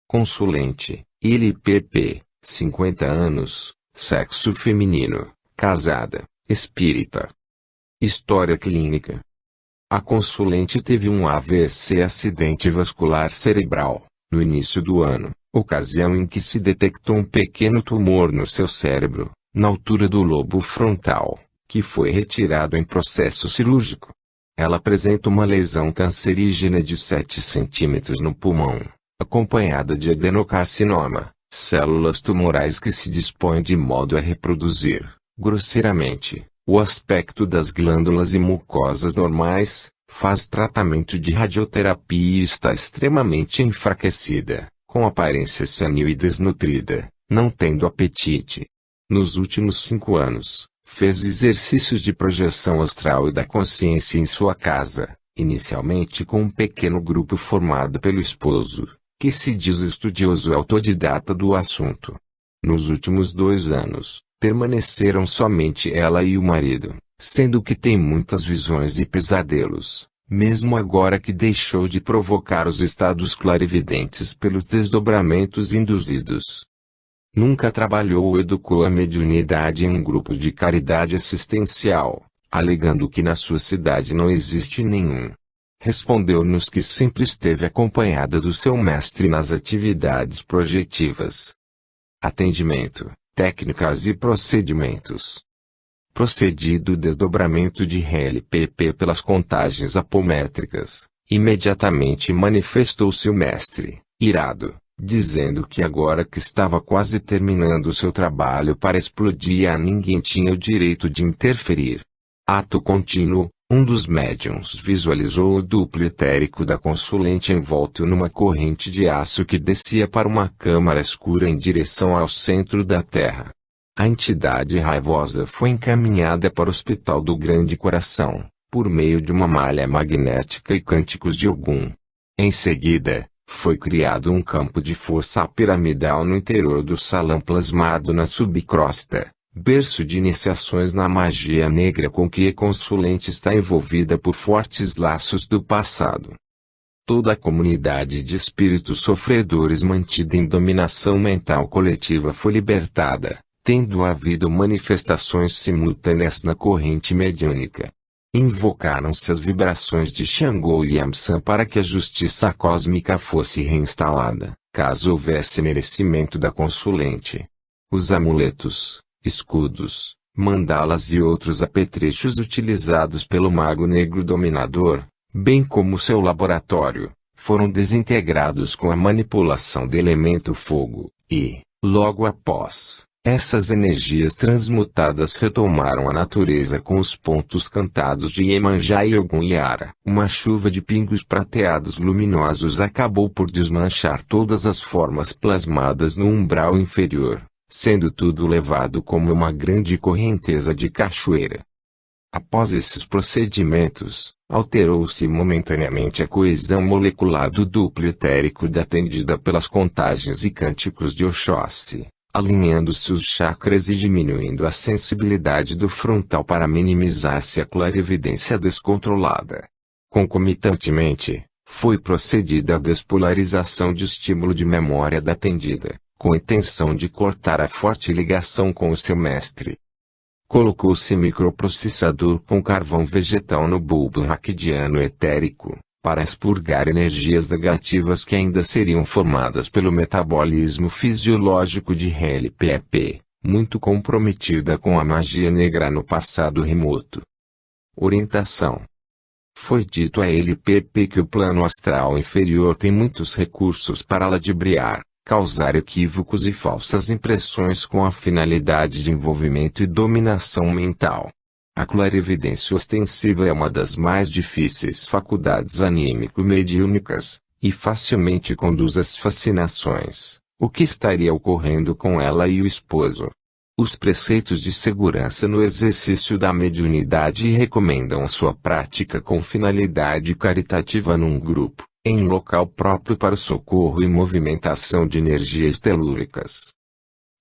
Consulente, ILPP, 50 anos, sexo feminino, casada, espírita. História clínica. A consulente teve um AVC, acidente vascular cerebral, no início do ano, ocasião em que se detectou um pequeno tumor no seu cérebro, na altura do lobo frontal, que foi retirado em processo cirúrgico. Ela apresenta uma lesão cancerígena de 7 centímetros no pulmão, acompanhada de adenocarcinoma, células tumorais que se dispõem de modo a reproduzir, grosseiramente, o aspecto das glândulas e mucosas normais, faz tratamento de radioterapia e está extremamente enfraquecida, com aparência senil e desnutrida, não tendo apetite. Nos últimos 5 anos, fez exercícios de projeção astral e da consciência em sua casa, inicialmente com um pequeno grupo formado pelo esposo, que se diz estudioso e autodidata do assunto. Nos últimos 2 anos, permaneceram somente ela e o marido, sendo que tem muitas visões e pesadelos, mesmo agora que deixou de provocar os estados clarividentes pelos desdobramentos induzidos. Nunca trabalhou ou educou a mediunidade em um grupo de caridade assistencial, alegando que na sua cidade não existe nenhum. Respondeu-nos que sempre esteve acompanhada do seu mestre nas atividades projetivas. Atendimento, técnicas e procedimentos. Procedido o desdobramento de RLPP pelas contagens apométricas, imediatamente manifestou-se o mestre, irado, dizendo que agora que estava quase terminando o seu trabalho para explodir, a ninguém tinha o direito de interferir. Ato contínuo, um dos médiuns visualizou o duplo etérico da consulente envolto numa corrente de aço que descia para uma câmara escura em direção ao centro da Terra. A entidade raivosa foi encaminhada para o Hospital do Grande Coração, por meio de uma malha magnética e cânticos de Ogum. Em seguida, foi criado um campo de força piramidal no interior do salão plasmado na subcrosta, berço de iniciações na magia negra com que a consulente está envolvida por fortes laços do passado. Toda a comunidade de espíritos sofredores mantida em dominação mental coletiva foi libertada, tendo havido manifestações simultâneas na corrente mediúnica. Invocaram-se as vibrações de Xangô e Yamsan para que a justiça cósmica fosse reinstalada, caso houvesse merecimento da consulente. Os amuletos, escudos, mandalas e outros apetrechos utilizados pelo mago negro dominador, bem como seu laboratório, foram desintegrados com a manipulação do elemento fogo, e, logo após, essas energias transmutadas retomaram a natureza com os pontos cantados de Iemanjá e Ogum Yara. Uma chuva de pingos prateados luminosos acabou por desmanchar todas as formas plasmadas no umbral inferior, sendo tudo levado como uma grande correnteza de cachoeira. Após esses procedimentos, alterou-se momentaneamente a coesão molecular do duplo etérico atendida pelas contagens e cânticos de Oxóssi, alinhando-se os chakras e diminuindo a sensibilidade do frontal para minimizar-se a clarividência descontrolada. Concomitantemente, foi procedida a despolarização de estímulo de memória da atendida, com intenção de cortar a forte ligação com o seu mestre. Colocou-se microprocessador com carvão vegetal no bulbo raquidiano etérico, para expurgar energias negativas que ainda seriam formadas pelo metabolismo fisiológico de LPP, muito comprometida com a magia negra no passado remoto. Orientação. Foi dito a LPP que o plano astral inferior tem muitos recursos para ludibriar, causar equívocos e falsas impressões com a finalidade de envolvimento e dominação mental. A clarividência ostensiva é uma das mais difíceis faculdades anímico-mediúnicas, e facilmente conduz às fascinações. O que estaria ocorrendo com ela e o esposo? Os preceitos de segurança no exercício da mediunidade recomendam a sua prática com finalidade caritativa num grupo, em local próprio para o socorro e movimentação de energias telúricas.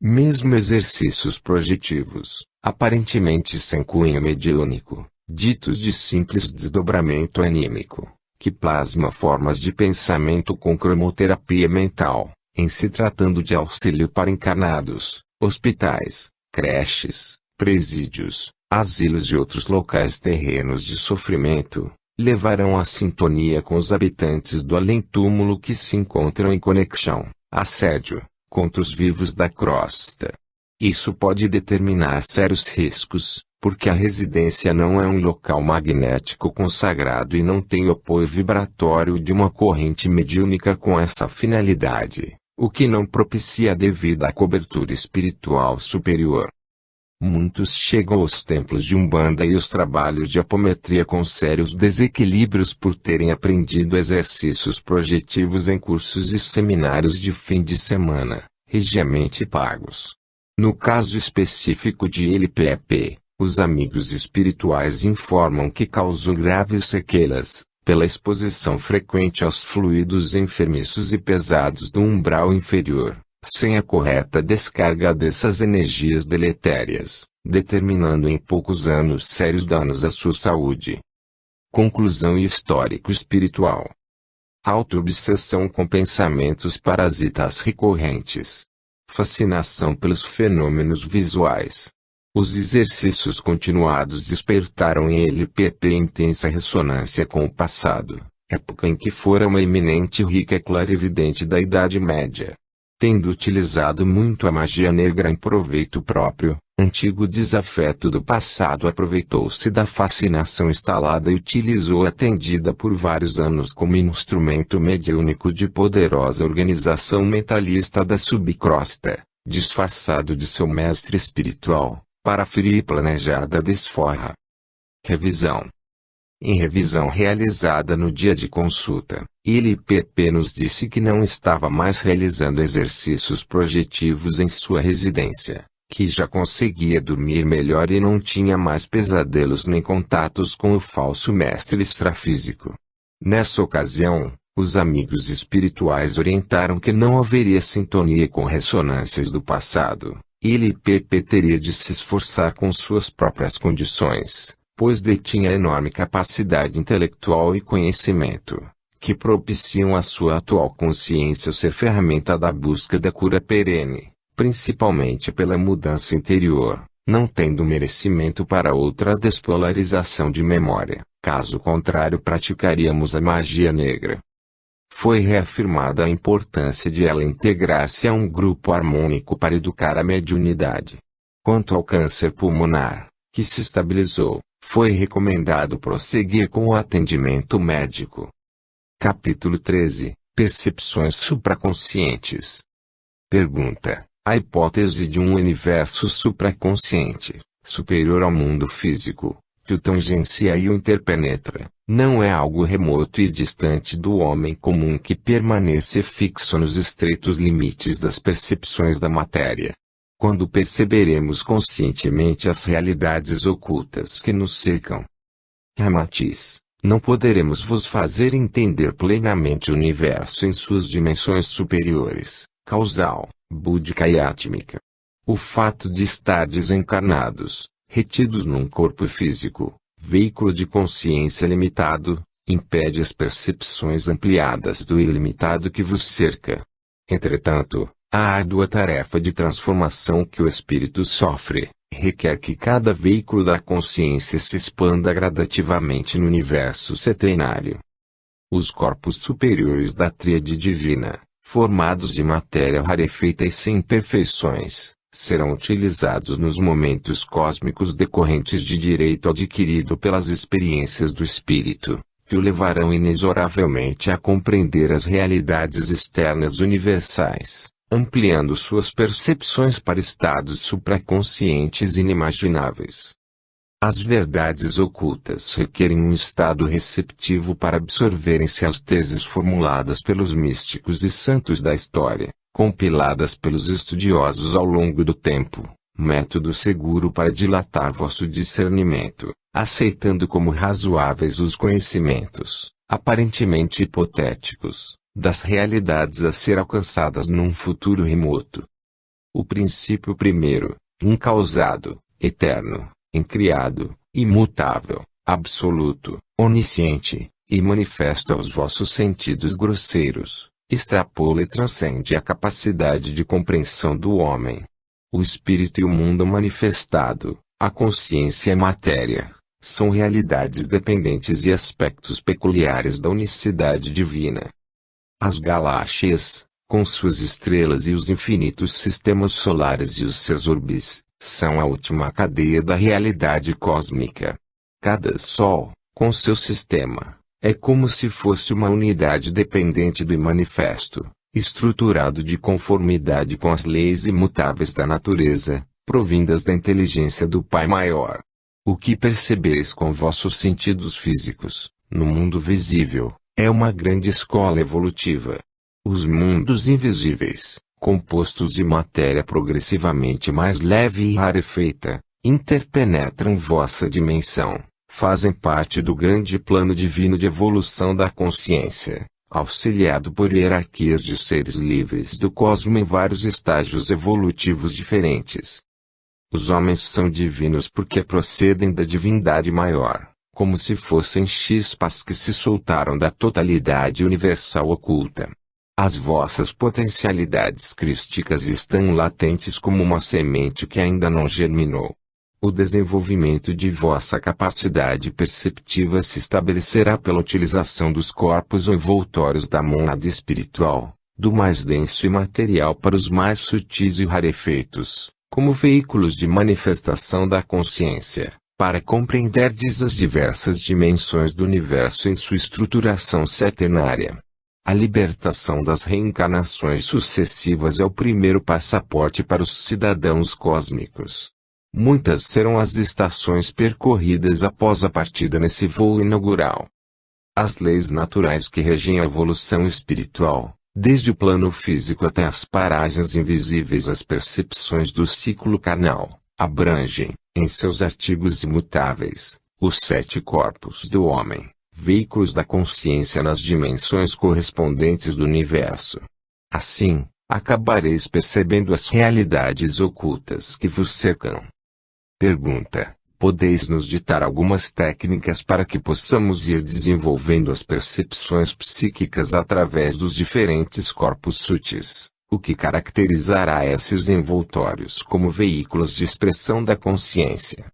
Mesmo exercícios projetivos, aparentemente sem cunho mediúnico, ditos de simples desdobramento anímico, que plasma formas de pensamento com cromoterapia mental, em se tratando de auxílio para encarnados, hospitais, creches, presídios, asilos e outros locais terrenos de sofrimento, levarão à sintonia com os habitantes do além-túmulo que se encontram em conexão, assédio, contra os vivos da crosta. Isso pode determinar sérios riscos, porque a residência não é um local magnético consagrado e não tem o apoio vibratório de uma corrente mediúnica com essa finalidade, o que não propicia a devida cobertura espiritual superior. Muitos chegam aos templos de Umbanda e os trabalhos de apometria com sérios desequilíbrios por terem aprendido exercícios projetivos em cursos e seminários de fim de semana, regiamente pagos. No caso específico de LPP, os amigos espirituais informam que causam graves sequelas, pela exposição frequente aos fluidos enfermiços e pesados do umbral inferior, sem a correta descarga dessas energias deletérias, determinando em poucos anos sérios danos à sua saúde. Conclusão e histórico espiritual. Autoobsessão com pensamentos parasitas recorrentes. Fascinação pelos fenômenos visuais. Os exercícios continuados despertaram em LPP intensa ressonância com o passado, época em que fora uma eminente e rica clarividente da Idade Média. Tendo utilizado muito a magia negra em proveito próprio, antigo desafeto do passado aproveitou-se da fascinação instalada e utilizou a tendida por vários anos como instrumento mediúnico de poderosa organização mentalista da subcrosta, disfarçado de seu mestre espiritual, para ferir planejada desforra. Revisão. Em revisão realizada no dia de consulta, LPP nos disse que não estava mais realizando exercícios projetivos em sua residência, que já conseguia dormir melhor e não tinha mais pesadelos nem contatos com o falso mestre extrafísico. Nessa ocasião, os amigos espirituais orientaram que não haveria sintonia com ressonâncias do passado, e LPP teria de se esforçar com suas próprias condições, pois detinha enorme capacidade intelectual e conhecimento, que propiciam a sua atual consciência ser ferramenta da busca da cura perene, principalmente pela mudança interior, não tendo merecimento para outra despolarização de memória, caso contrário praticaríamos a magia negra. Foi reafirmada a importância de ela integrar-se a um grupo harmônico para educar a mediunidade. Quanto ao câncer pulmonar, que se estabilizou, foi recomendado prosseguir com o atendimento médico. Capítulo 13 – Percepções supraconscientes. Pergunta: a hipótese de um universo supraconsciente, superior ao mundo físico, que o tangencia e o interpenetra, não é algo remoto e distante do homem comum que permanece fixo nos estreitos limites das percepções da matéria. Quando perceberemos conscientemente as realidades ocultas que nos cercam? Ramatiz: não poderemos vos fazer entender plenamente o universo em suas dimensões superiores, causal, búdica e átmica. O fato de estar desencarnados, retidos num corpo físico, veículo de consciência limitado, impede as percepções ampliadas do ilimitado que vos cerca. Entretanto, a árdua tarefa de transformação que o espírito sofre, requer que cada veículo da consciência se expanda gradativamente no universo setenário. Os corpos superiores da tríade divina, formados de matéria rarefeita e sem imperfeições, serão utilizados nos momentos cósmicos decorrentes de direito adquirido pelas experiências do espírito, que o levarão inexoravelmente a compreender as realidades externas universais, ampliando suas percepções para estados supraconscientes inimagináveis. As verdades ocultas requerem um estado receptivo para absorverem-se as teses formuladas pelos místicos e santos da história, compiladas pelos estudiosos ao longo do tempo, método seguro para dilatar vosso discernimento, aceitando como razoáveis os conhecimentos, aparentemente hipotéticos, das realidades a ser alcançadas num futuro remoto. O princípio primeiro, incausado, eterno, incriado, imutável, absoluto, onisciente, e manifesto aos vossos sentidos grosseiros, extrapola e transcende a capacidade de compreensão do homem. O espírito e o mundo manifestado, a consciência e a matéria, são realidades dependentes e aspectos peculiares da unicidade divina. As galáxias, com suas estrelas e os infinitos sistemas solares e os seus orbes, são a última cadeia da realidade cósmica. Cada sol, com seu sistema, é como se fosse uma unidade dependente do imanifesto, estruturado de conformidade com as leis imutáveis da natureza, provindas da inteligência do Pai Maior. O que percebeis com vossos sentidos físicos, no mundo visível, é uma grande escola evolutiva. Os mundos invisíveis, compostos de matéria progressivamente mais leve e rarefeita, interpenetram vossa dimensão, fazem parte do grande plano divino de evolução da consciência, auxiliado por hierarquias de seres livres do cosmo em vários estágios evolutivos diferentes. Os homens são divinos porque procedem da divindade maior, como se fossem chispas que se soltaram da totalidade universal oculta. As vossas potencialidades crísticas estão latentes como uma semente que ainda não germinou. O desenvolvimento de vossa capacidade perceptiva se estabelecerá pela utilização dos corpos envoltórios da mônada espiritual, do mais denso e material para os mais sutis e rarefeitos, como veículos de manifestação da consciência, para compreenderdes as diversas dimensões do universo em sua estruturação setenária. A libertação das reencarnações sucessivas é o primeiro passaporte para os cidadãos cósmicos. Muitas serão as estações percorridas após a partida nesse voo inaugural. As leis naturais que regem a evolução espiritual, desde o plano físico até as paragens invisíveis às percepções do ciclo carnal, abrangem, em seus artigos imutáveis, os 7 corpos do homem, veículos da consciência nas dimensões correspondentes do universo. Assim, acabareis percebendo as realidades ocultas que vos cercam. Pergunta: Podeis nos ditar algumas técnicas para que possamos ir desenvolvendo as percepções psíquicas através dos diferentes corpos sutis, o que caracterizará esses envoltórios como veículos de expressão da consciência.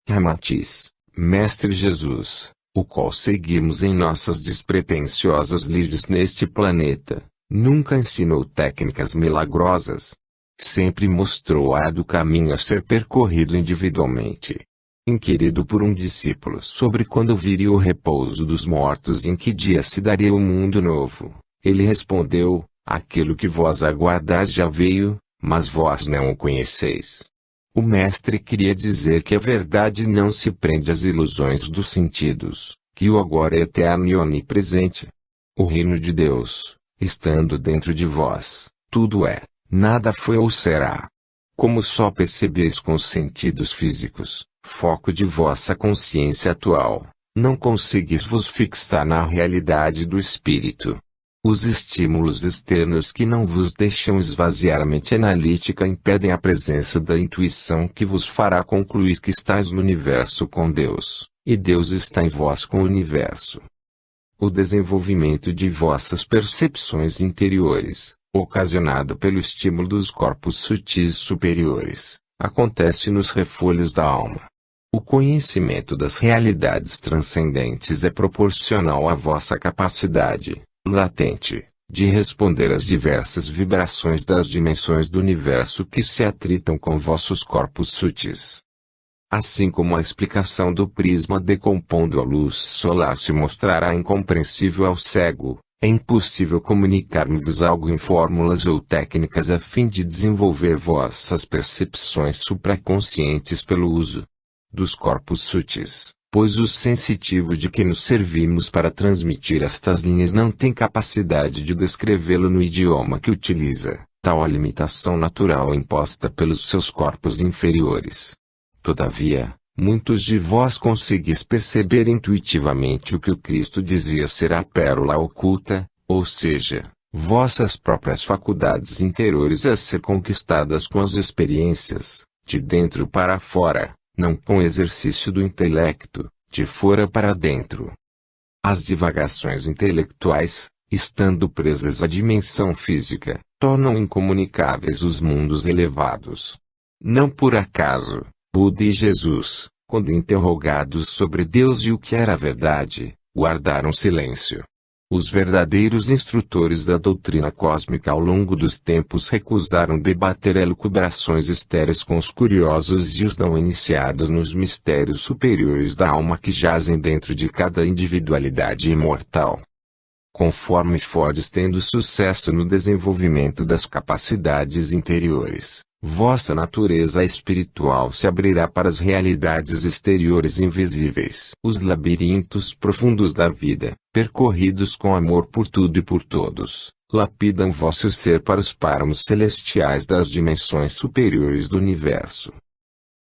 Ramatiz, Mestre Jesus, o qual seguimos em nossas despretensiosas lides neste planeta, nunca ensinou técnicas milagrosas. Sempre mostrou árduo caminho a ser percorrido individualmente. Inquirido por um discípulo sobre quando viria o repouso dos mortos e em que dia se daria o mundo novo, ele respondeu: aquilo que vós aguardais já veio, mas vós não o conheceis. O mestre queria dizer que a verdade não se prende às ilusões dos sentidos, que o agora é eterno e onipresente. O reino de Deus, estando dentro de vós, tudo é, nada foi ou será. Como só percebeis com os sentidos físicos, foco de vossa consciência atual, não conseguis vos fixar na realidade do espírito. Os estímulos externos que não vos deixam esvaziar a mente analítica impedem a presença da intuição que vos fará concluir que estáis no universo com Deus, e Deus está em vós com o universo. O desenvolvimento de vossas percepções interiores, ocasionado pelo estímulo dos corpos sutis superiores, acontece nos refolhos da alma. O conhecimento das realidades transcendentes é proporcional à vossa capacidade, latente, de responder às diversas vibrações das dimensões do universo que se atritam com vossos corpos sutis. Assim como a explicação do prisma decompondo a luz solar se mostrará incompreensível ao cego, é impossível comunicar-vos algo em fórmulas ou técnicas a fim de desenvolver vossas percepções supraconscientes pelo uso dos corpos sutis, pois o sensitivo de que nos servimos para transmitir estas linhas não tem capacidade de descrevê-lo no idioma que utiliza, tal a limitação natural imposta pelos seus corpos inferiores. Todavia, muitos de vós conseguis perceber intuitivamente o que o Cristo dizia ser a pérola oculta, ou seja, vossas próprias faculdades interiores a ser conquistadas com as experiências, de dentro para fora, não com o exercício do intelecto, de fora para dentro. As divagações intelectuais, estando presas à dimensão física, tornam incomunicáveis os mundos elevados. Não por acaso, Buda e Jesus, quando interrogados sobre Deus e o que era a verdade, guardaram silêncio. Os verdadeiros instrutores da doutrina cósmica ao longo dos tempos recusaram debater elucubrações estéreis com os curiosos e os não iniciados nos mistérios superiores da alma que jazem dentro de cada individualidade imortal. Conforme fordes tendo sucesso no desenvolvimento das capacidades interiores, vossa natureza espiritual se abrirá para as realidades exteriores invisíveis. Os labirintos profundos da vida, percorridos com amor por tudo e por todos, lapidam vosso ser para os páramos celestiais das dimensões superiores do universo.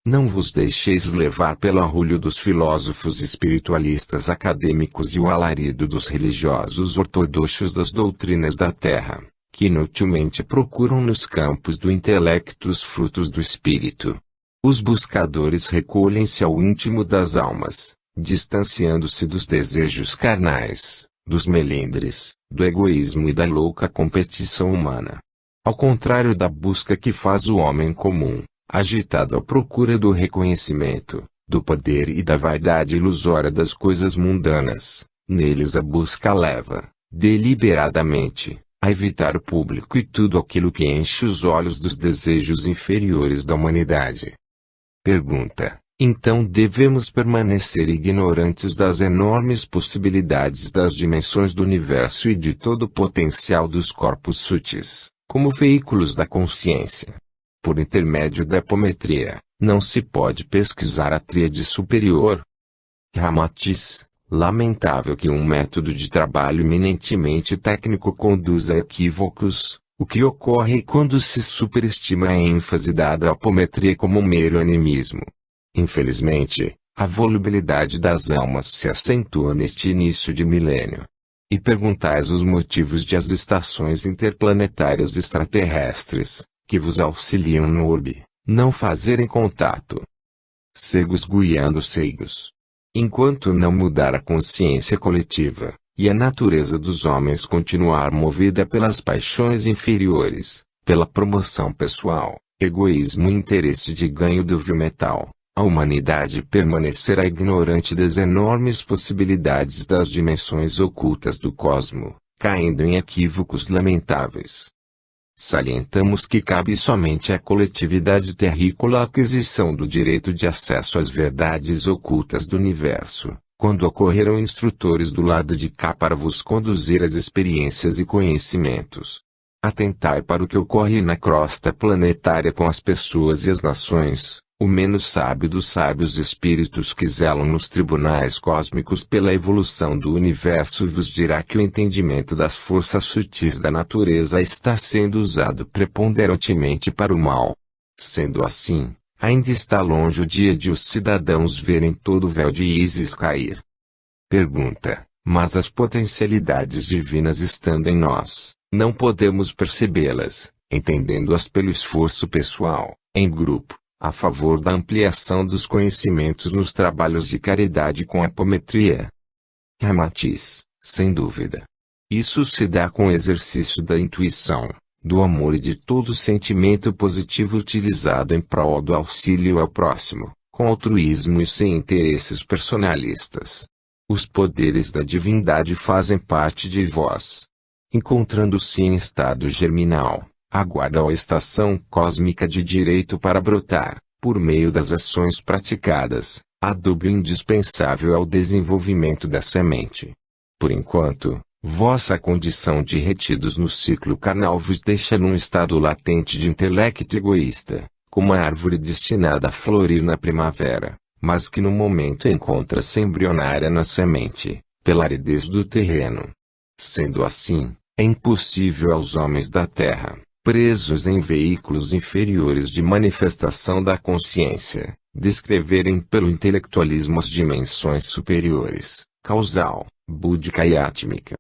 Não vos deixeis levar pelo arrulho dos filósofos espiritualistas acadêmicos e o alarido dos religiosos ortodoxos das doutrinas da terra, que inutilmente procuram nos campos do intelecto os frutos do espírito. Os buscadores recolhem-se ao íntimo das almas, distanciando-se dos desejos carnais, dos melindres, do egoísmo e da louca competição humana. Ao contrário da busca que faz o homem comum, agitado à procura do reconhecimento, do poder e da vaidade ilusória das coisas mundanas, neles a busca leva, deliberadamente, a evitar o público e tudo aquilo que enche os olhos dos desejos inferiores da humanidade. Pergunta: então devemos permanecer ignorantes das enormes possibilidades das dimensões do universo e de todo o potencial dos corpos sutis, como veículos da consciência? Por intermédio da apometria, não se pode pesquisar a tríade superior. Ramatiz: lamentável que um método de trabalho eminentemente técnico conduza a equívocos, o que ocorre quando se superestima a ênfase dada à apometria como um mero animismo. Infelizmente, a volubilidade das almas se acentua neste início de milênio. E perguntais os motivos de as estações interplanetárias extraterrestres, que vos auxiliam no orbe, não fazerem contato. cegos guiando cegos. Enquanto não mudar a consciência coletiva, e a natureza dos homens continuar movida pelas paixões inferiores, pela promoção pessoal, egoísmo e interesse de ganho do vil metal, a humanidade permanecerá ignorante das enormes possibilidades das dimensões ocultas do cosmo, caindo em equívocos lamentáveis. Salientamos que cabe somente à coletividade terrícola a aquisição do direito de acesso às verdades ocultas do universo, quando ocorreram instrutores do lado de cá para vos conduzir às experiências e conhecimentos. Atentai para o que ocorre na crosta planetária com as pessoas e as nações. O menos sábio dos sábios espíritos que zelam nos tribunais cósmicos pela evolução do universo vos dirá que o entendimento das forças sutis da natureza está sendo usado preponderantemente para o mal. Sendo assim, ainda está longe o dia de os cidadãos verem todo o véu de Ísis cair. Pergunta: mas as potencialidades divinas estando em nós, não podemos percebê-las, entendendo-as pelo esforço pessoal, em grupo, a favor da ampliação dos conhecimentos nos trabalhos de caridade com apometria? Ramatiz: sem dúvida. Isso se dá com o exercício da intuição, do amor e de todo sentimento positivo utilizado em prol do auxílio ao próximo, com altruísmo e sem interesses personalistas. Os poderes da divindade fazem parte de vós. Encontrando-se em estado germinal, aguarda a estação cósmica de direito para brotar, por meio das ações praticadas, adubo indispensável ao desenvolvimento da semente. Por enquanto, vossa condição de retidos no ciclo carnal vos deixa num estado latente de intelecto egoísta, como a árvore destinada a florir na primavera, mas que no momento encontra-se embrionária na semente, pela aridez do terreno. Sendo assim, é impossível aos homens da terra, presos em veículos inferiores de manifestação da consciência, descreverem pelo intelectualismo as dimensões superiores, causal, búdica e átmica.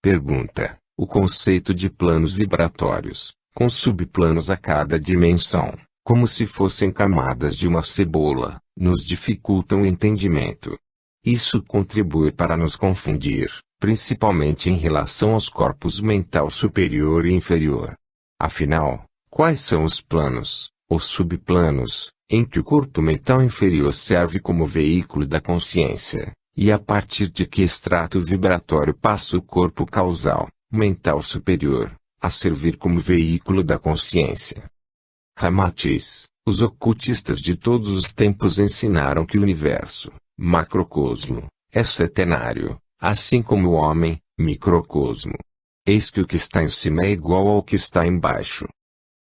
Pergunta: o conceito de planos vibratórios, com subplanos a cada dimensão, como se fossem camadas de uma cebola, nos dificultam o entendimento. Isso contribui para nos confundir, principalmente em relação aos corpos mental superior e inferior. Afinal, quais são os planos, ou subplanos, em que o corpo mental inferior serve como veículo da consciência, e a partir de que extrato vibratório passa o corpo causal, mental superior, a servir como veículo da consciência? Ramatiz: os ocultistas de todos os tempos ensinaram que o universo, macrocosmo, é setenário, assim como o homem, microcosmo. Eis que o que está em cima é igual ao que está embaixo.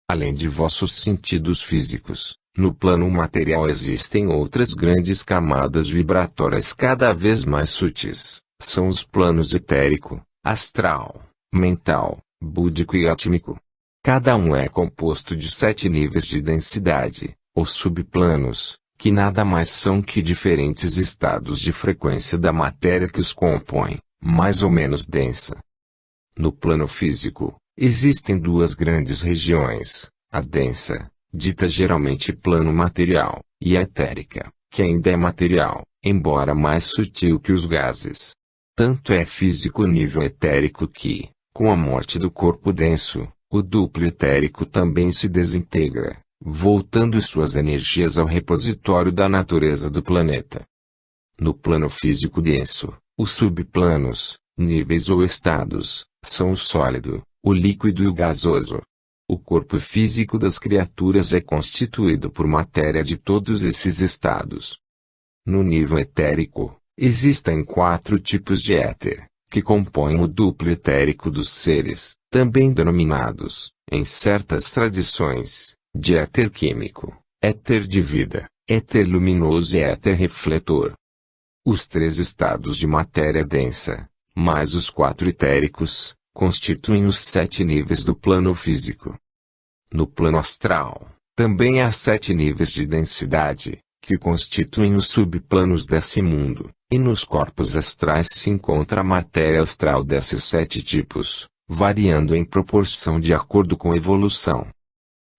Além de vossos sentidos físicos, no plano material existem outras grandes camadas vibratórias cada vez mais sutis. São os planos etérico, astral, mental, búdico e átmico. Cada um é composto de 7 níveis de densidade, ou subplanos, que nada mais são que diferentes estados de frequência da matéria que os compõem, mais ou menos densa. No plano físico, existem 2 grandes regiões, a densa, dita geralmente plano material, e a etérica, que ainda é material, embora mais sutil que os gases. Tanto é físico o nível etérico que, com a morte do corpo denso, o duplo etérico também se desintegra, voltando suas energias ao repositório da natureza do planeta. No plano físico denso, os subplanos, níveis ou estados, são o sólido, o líquido e o gasoso. O corpo físico das criaturas é constituído por matéria de todos esses estados. No nível etérico, existem 4 tipos de éter, que compõem o duplo etérico dos seres, também denominados, em certas tradições, de éter químico, éter de vida, éter luminoso e éter refletor. Os 3 estados de matéria densa, mais os 4 etéricos, constituem os 7 níveis do plano físico. No plano astral, também há 7 níveis de densidade, que constituem os subplanos desse mundo, e nos corpos astrais se encontra a matéria astral desses 7 tipos, variando em proporção de acordo com a evolução.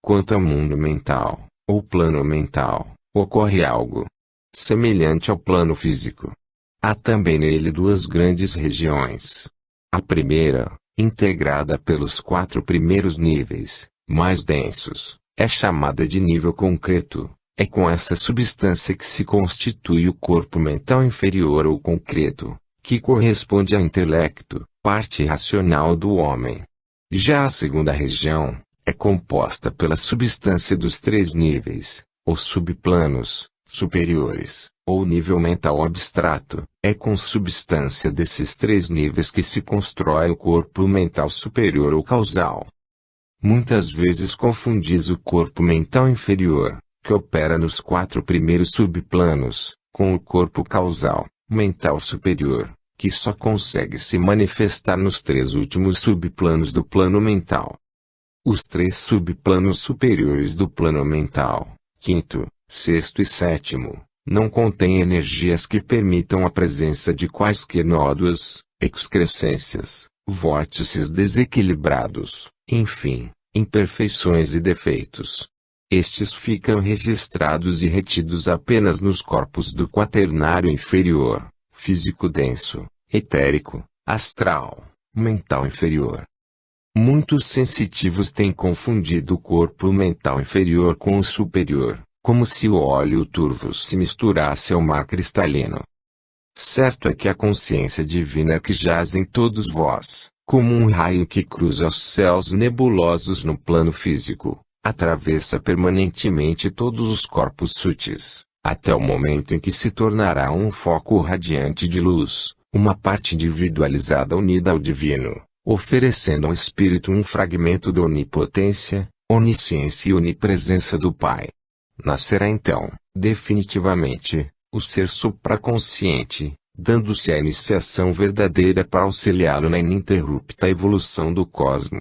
Quanto ao mundo mental, ou plano mental, ocorre algo semelhante ao plano físico. Há também nele duas grandes regiões. A primeira, integrada pelos 4 primeiros níveis, mais densos, é chamada de nível concreto. É com essa substância que se constitui o corpo mental inferior ou concreto, que corresponde ao intelecto, parte racional do homem. Já a segunda região, é composta pela substância dos 3 níveis, ou subplanos, superiores, ou nível mental abstrato. É com substância desses 3 níveis que se constrói o corpo mental superior ou causal. Muitas vezes confundis o corpo mental inferior, que opera nos 4 primeiros subplanos, com o corpo causal, mental superior, que só consegue se manifestar nos 3 últimos subplanos do plano mental. Os 3 subplanos superiores do plano mental, quinto, sexto e sétimo, não contêm energias que permitam a presença de quaisquer nódulos, excrescências, vórtices desequilibrados, enfim, imperfeições e defeitos. Estes ficam registrados e retidos apenas nos corpos do quaternário inferior, físico denso, etérico, astral, mental inferior. Muitos sensitivos têm confundido o corpo mental inferior com o superior, como se o óleo turvo se misturasse ao mar cristalino. Certo é que a consciência divina que jaz em todos vós, como um raio que cruza os céus nebulosos no plano físico, atravessa permanentemente todos os corpos sutis, até o momento em que se tornará um foco radiante de luz, uma parte individualizada unida ao divino, oferecendo ao espírito um fragmento da onipotência, onisciência e onipresença do Pai. Nascerá então, definitivamente, o ser supraconsciente, dando-se a iniciação verdadeira para auxiliá-lo na ininterrupta evolução do cosmo.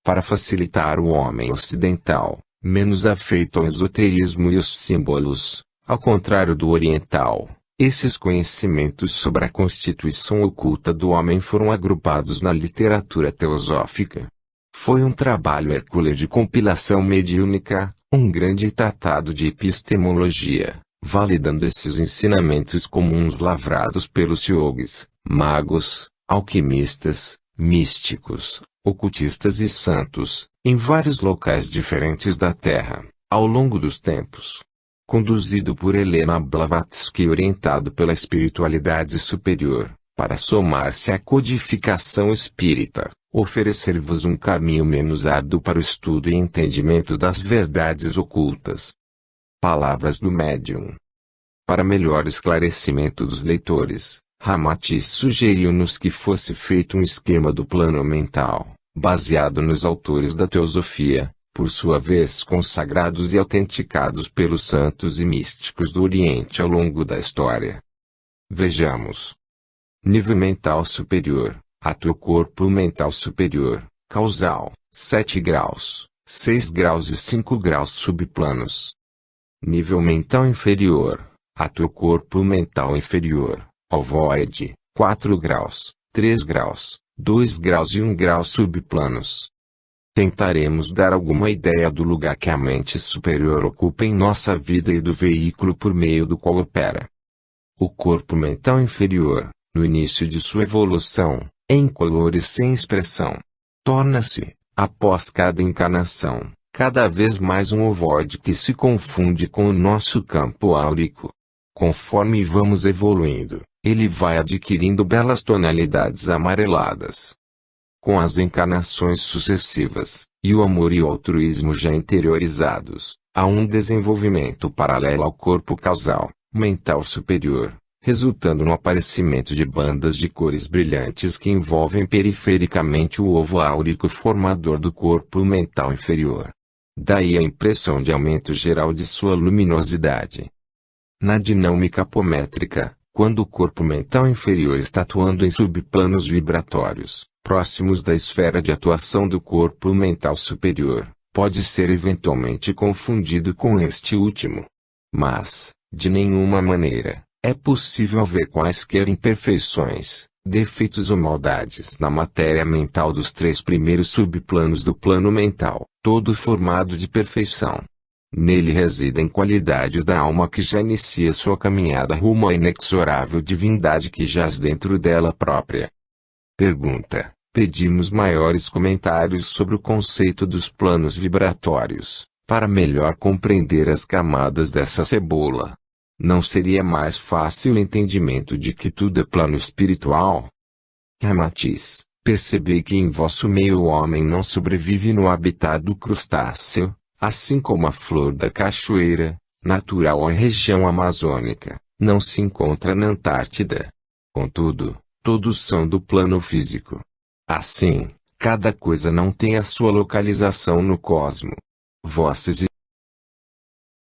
Para facilitar o homem ocidental, menos afeito ao esoterismo e aos símbolos, ao contrário do oriental, esses conhecimentos sobre a constituição oculta do homem foram agrupados na literatura teosófica. Foi um trabalho hercúleo de compilação mediúnica, um grande tratado de epistemologia, validando esses ensinamentos comuns lavrados pelos yogis, magos, alquimistas, místicos, ocultistas e santos, em vários locais diferentes da Terra, ao longo dos tempos. Conduzido por Helena Blavatsky e orientado pela espiritualidade superior, para somar-se à codificação espírita, oferecer-vos um caminho menos árduo para o estudo e entendimento das verdades ocultas. Palavras do médium. Para melhor esclarecimento dos leitores, Ramatiz sugeriu-nos que fosse feito um esquema do plano mental, baseado nos autores da teosofia, por sua vez consagrados e autenticados pelos santos e místicos do Oriente ao longo da história. Vejamos. Nível mental superior, ato corpo mental superior, causal, 7 graus, 6 graus e 5 graus subplanos. Nível mental inferior, ato corpo mental inferior, ovoide, 4 graus, 3 graus, 2 graus e 1 grau subplanos. Tentaremos dar alguma ideia do lugar que a mente superior ocupa em nossa vida e do veículo por meio do qual opera. O corpo mental inferior, no início de sua evolução, é incolor e sem expressão. Torna-se, após cada encarnação, cada vez mais um ovoide que se confunde com o nosso campo áurico. Conforme vamos evoluindo, ele vai adquirindo belas tonalidades amareladas. Com as encarnações sucessivas, e o amor e o altruísmo já interiorizados, há um desenvolvimento paralelo ao corpo causal, mental superior, resultando no aparecimento de bandas de cores brilhantes que envolvem perifericamente o ovo áurico formador do corpo mental inferior. Daí a impressão de aumento geral de sua luminosidade. Na dinâmica apométrica, quando o corpo mental inferior está atuando em subplanos vibratórios, próximos da esfera de atuação do corpo mental superior, pode ser eventualmente confundido com este último. Mas, de nenhuma maneira, é possível ver quaisquer imperfeições, defeitos ou maldades na matéria mental dos 3 primeiros subplanos do plano mental, todo formado de perfeição. Nele residem qualidades da alma que já inicia sua caminhada rumo à inexorável divindade que jaz dentro dela própria. Pergunta: pedimos maiores comentários sobre o conceito dos planos vibratórios, para melhor compreender as camadas dessa cebola. Não seria mais fácil o entendimento de que tudo é plano espiritual? Ramatiz: percebei que em vosso meio o homem não sobrevive no habitat do crustáceo, assim como a flor da cachoeira, natural à região amazônica, não se encontra na Antártida. Contudo, todos são do plano físico. Assim, cada coisa não tem a sua localização no cosmo. Vossos